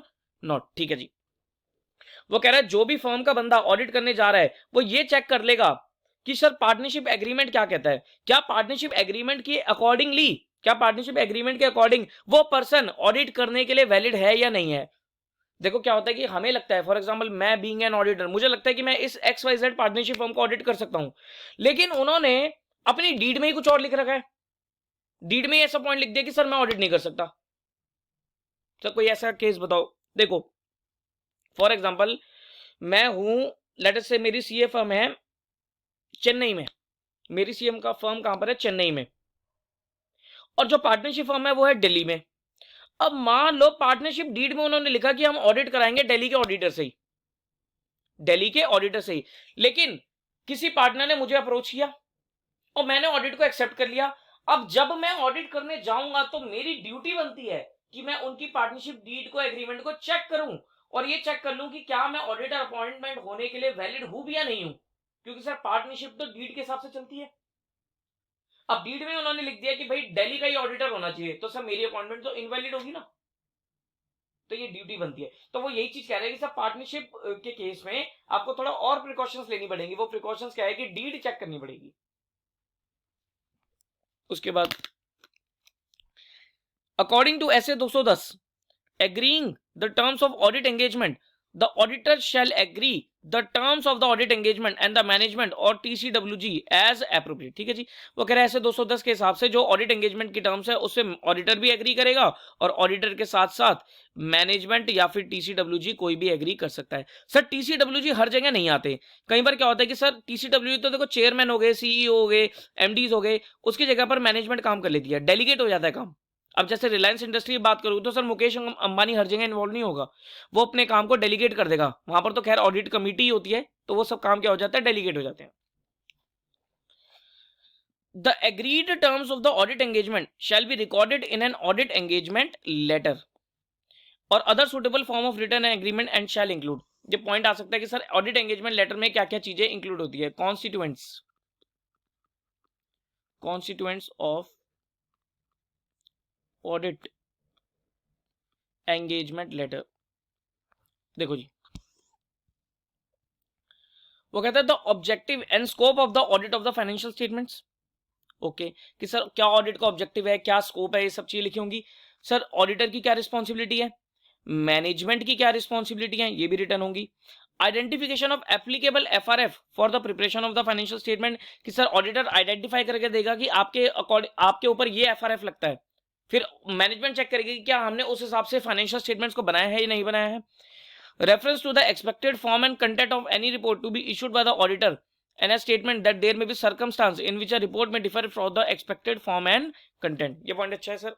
not. ठीक है जी। वो कह रहा है जो भी firm का बंदा ऑडिट करने जा रहा है वो ये चेक कर लेगा कि सर पार्टनरशिप एग्रीमेंट क्या कहता है, क्या पार्टनरशिप एग्रीमेंट के अकॉर्डिंगली, क्या पार्टनरशिप एग्रीमेंट के अकॉर्डिंग वो पर्सन ऑडिट करने के लिए वैलिड है या नहीं है। देखो क्या होता है कि हमें लगता है, फॉर एग्जांपल मैं बीइंग एन ऑडिटर, मुझे लगता है कि मैं इस XYZ पार्टनरशिप फर्म को ऑडिट कर सकता हूं, लेकिन उन्होंने अपनी डीड में ही कुछ और लिख रखा है, डीड में ऐसा पॉइंट लिख दिया कि सर मैं ऑडिट नहीं कर सकता। सर कोई ऐसा केस बताओ। देखो फॉर एग्जाम्पल मैं हूं, लेट अस से मेरी सीए फर्म है चेन्नई में, मेरी सीएम का फर्म कहां पर है? चेन्नई में, और जो पार्टनरशिप फर्म है वो है दिल्ली में। अब मान लो पार्टनरशिप डीड में उन्होंने लिखा कि हम ऑडिट कराएंगे दिल्ली के ऑडिटर से ही, दिल्ली के ऑडिटर से ही, लेकिन किसी पार्टनर ने मुझे अप्रोच किया और मैंने ऑडिट को एक्सेप्ट कर लिया। अब जब मैं ऑडिट करने जाऊंगा तो मेरी ड्यूटी बनती है कि मैं उनकी पार्टनरशिप डीड को, एग्रीमेंट को चेक करूं और ये चेक कर लूं कि क्या मैं ऑडिटर अपॉइंटमेंट होने के लिए वैलिड हूं भी या नहीं हूं, क्योंकि सर पार्टनरशिप तो डीड के हिसाब से चलती है। अब डीड में उन्होंने लिख दिया कि भाई दिल्ली का ही ऑडिटर होना चाहिए, तो सर मेरी अपॉइंटमेंट तो इनवैलिड होगी ना, तो ये ड्यूटी बनती है। तो वो यही चीज कह रहे हैं कि सर पार्टनरशिप के केस में आपको थोड़ा और प्रिकॉशंस लेनी पड़ेंगी। वो प्रिकॉशंस क्या है कि डीड चेक करनी पड़ेगी। उसके बाद अकॉर्डिंग टू ऐसे 210 agreeing the terms of audit engagement, the auditor shall agree the terms of the audit engagement and the management or TCWG as appropriate। ठीक है जी, वो कह रहे हैं ऐसे 210 के हिसाब से जो ऑडिट एंगेजमेंट की टर्म्स है उससे ऑडिटर भी एग्री करेगा और ऑडिटर के साथ साथ मैनेजमेंट या फिर TCWG कोई भी एग्री कर सकता है। सर TCWG हर जगह नहीं आते, कई बार क्या होता है कि सर TCWG तो देखो चेयरमैन हो गए, CEO हो गए, MDs हो गए, उसकी जगह पर मैनेजमेंट काम कर लेती है, डेलीगेट हो जाता है काम। अब जैसे रिलायंस इंडस्ट्री की बात करूं तो सर मुकेश अंबानी हर जगह इन्वॉल्व नहीं होगा, वो अपने काम को डेलीगेट कर देगा, वहां पर तो खैर ऑडिट कमेटी ही होती है, तो वो सब काम क्या हो जाता है, डेलीगेट हो जाते हैं। The agreed terms of the audit engagement shall be recorded in an audit engagement letter और other suitable form of written agreement and shall include. ये पॉइंट आ सकता है कि सर ऑडिट एंगेजमेंट लेटर में क्या क्या चीजें इंक्लूड होती है। Constituents of audit engagement letter. देखो जी, वो कहता है the objective and scope of the audit of the financial statements. Okay, कि सर क्या ऑडिट का ऑब्जेक्टिव है, क्या स्कोप है, ये सब चीजें लिखी होंगी। सर ऑडिटर की क्या रिस्पॉन्सिबिलिटी है, मैनेजमेंट की क्या रिस्पॉन्सिबिलिटी है, ये भी रिटर्न होंगी। Identification of applicable FRF for the preparation of the financial statement, कि सर ऑडिटर आइडेंटिफाई करके देगा कि आपके ऊपर ये FRF लगता है, फिर मैनेजमेंट चेक करेगी कि क्या हमने उस हिसाब से फाइनेंशियल स्टेटमेंट्स को बनाया है या नहीं बनाया है। Reference to the expected form and content of any report to be issued by the auditor and a statement that there may be circumstance in which a report may differ from the expected form and content। ये point अच्छा है sir.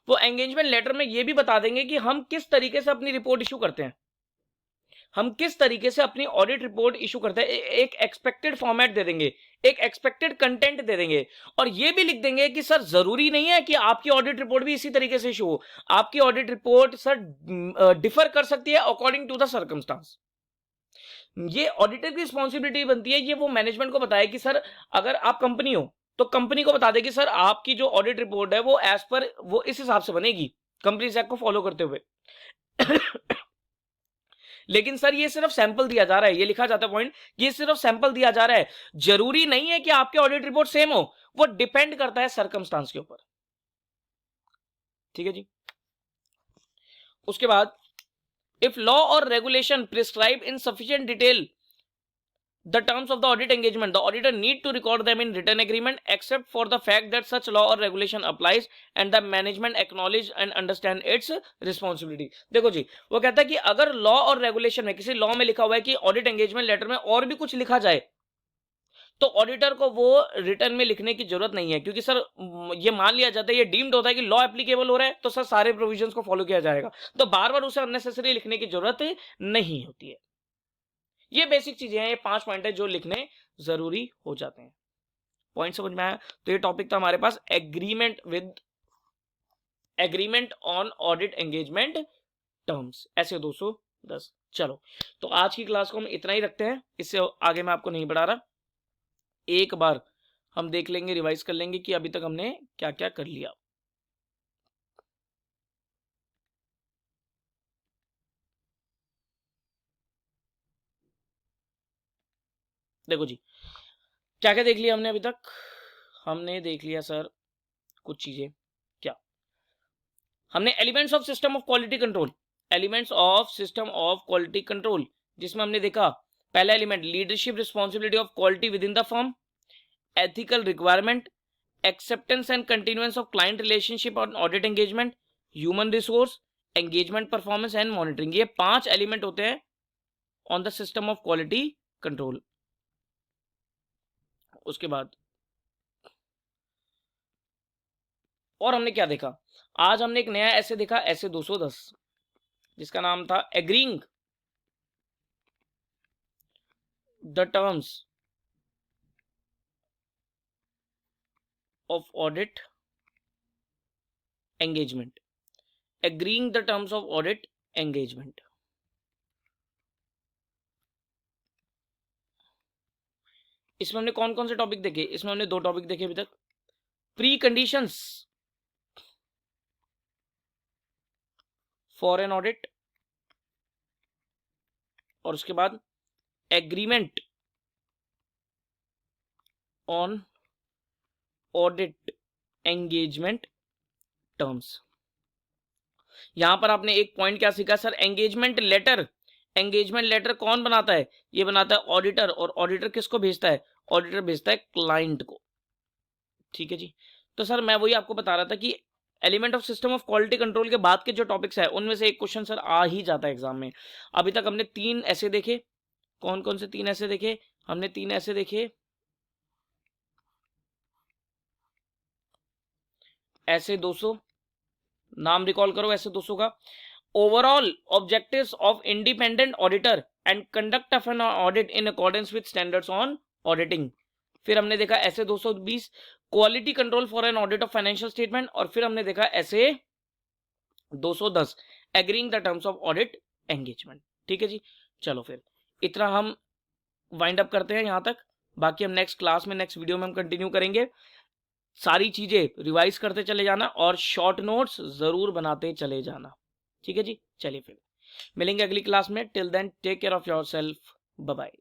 वो engagement letter में ये भी बता देंगे कि हम किस तरीके से अपनी रिपोर्ट इशू करते हैं, हम किस तरीके से अपनी ऑडिट रिपोर्ट इशू करते हैं। एक एक्सपेक्टेड फॉर्मेट दे देंगे, एक एक्सपेक्टेड कंटेंट दे देंगे और ये भी लिख देंगे कि सर जरूरी नहीं है कि आपकी ऑडिट रिपोर्ट भी इसी तरीके से इशू हो, आपकी ऑडिट रिपोर्ट सर डिफर कर सकती है अकॉर्डिंग टू द सर्कमस्टांस। ये ऑडिटर की रिस्पॉन्सिबिलिटी बनती है, ये वो मैनेजमेंट को बताए कि सर अगर आप कंपनी हो तो कंपनी को बता दे कि सर आपकी जो ऑडिट रिपोर्ट है वो एज पर वो इस हिसाब से बनेगी कंपनीज एक्ट को फॉलो करते हुए। लेकिन सर ये सिर्फ सैंपल दिया जा रहा है, ये लिखा जाता है पॉइंट, ये सिर्फ सैंपल दिया जा रहा है, जरूरी नहीं है कि आपकी ऑडिट रिपोर्ट सेम हो, वो डिपेंड करता है सर्कमस्टांस के ऊपर। ठीक है जी। उसके बाद इफ लॉ और regulation prescribe in sufficient detail the terms of the audit engagement, the auditor need to record them in written agreement except for the fact that such law or regulation applies and the management acknowledge and understand its responsibility। देखो जी, वो कहता है कि अगर law और regulation में किसी लॉ में लिखा हुआ है कि ऑडिट एंगेजमेंट लेटर में और भी कुछ लिखा जाए तो ऑडिटर को वो रिटर्न में लिखने की जरूरत नहीं है, क्योंकि सर ये मान लिया जाता है, ये डीम्ड होता है कि लॉ एप्लीकेबल हो रहा है तो सर सारे प्रोविजंस को फॉलो किया जाएगा, तो बार बार उसे अननेसेसरी लिखने की जरूरत नहीं होती है। ये बेसिक चीजें हैं, ये 5 पॉइंट है जो लिखने जरूरी हो जाते हैं। पॉइंट समझ में आया? तो ये टॉपिक था हमारे पास agreement on audit engagement terms, SA 210। चलो, तो आज की क्लास को हम इतना ही रखते हैं, इससे आगे मैं आपको नहीं बढ़ा रहा। एक बार हम देख लेंगे, रिवाइज कर लेंगे कि अभी तक हमने क्या क्या कर लिया। देखो जी, क्या क्या देख लिया हमने अभी तक? हमने देख लिया सर कुछ चीजें। क्या हमने? Elements of system of quality control, elements of system of quality control, जिसमें हमने देखा पहला element leadership responsibility of quality with in the firm, ethical requirement, acceptance and continuance of client relationship on audit engagement, human resource, engagement performance and monitoring. ये 5 element होते हैं on the system of quality control. उसके बाद और हमने क्या देखा? आज हमने एक नया ऐसे देखा, ऐसे 210, जिसका नाम था agreeing the terms of audit engagement, agreeing the terms of audit engagement. इसमें हमने कौन कौन से टॉपिक देखे? इसमें हमने 2 टॉपिक देखे अभी तक, pre conditions for an audit, और उसके बाद agreement on audit engagement terms. यहां पर आपने एक पॉइंट क्या सीखा sir? Engagement letter. Engagement letter कौन बनाता है? ये बनाता है ऑडिटर, और ऑडिटर किसको भेजता है? ऑडिटर भेजता है क्लाइंट को। ठीक है जी। तो सर मैं वही आपको बता रहा था कि element of system of quality control के बाद के जो टॉपिक्स है उनमें से एक क्वेश्चन सर आ ही जाता है एग्जाम में। अभी तक हमने 3 ऐसे देखे। कौन कौन से 3 ऐसे देखे? हमने 3 ऐसे देखे, ऐसे 200, नाम रिकॉल करो ऐसे 200 का। Overall objectives of independent auditor and conduct of an audit in accordance with standards on auditing. फिर हमने देखा ऐसे 220 quality control for an audit of financial statement, और फिर हमने देखा ऐसे 210 agreeing the terms of audit engagement. ठीक है जी। चलो फिर इतना हम वाइंड अप करते हैं यहां तक, बाकी हम नेक्स्ट क्लास में, नेक्स्ट वीडियो में हम कंटिन्यू करेंगे। सारी चीजें रिवाइज करते चले जाना और शॉर्ट नोट्स जरूर बनाते चले जाना। ठीक है जी। चलिए फिर मिलेंगे अगली क्लास में। Till then take care of yourself, bye bye.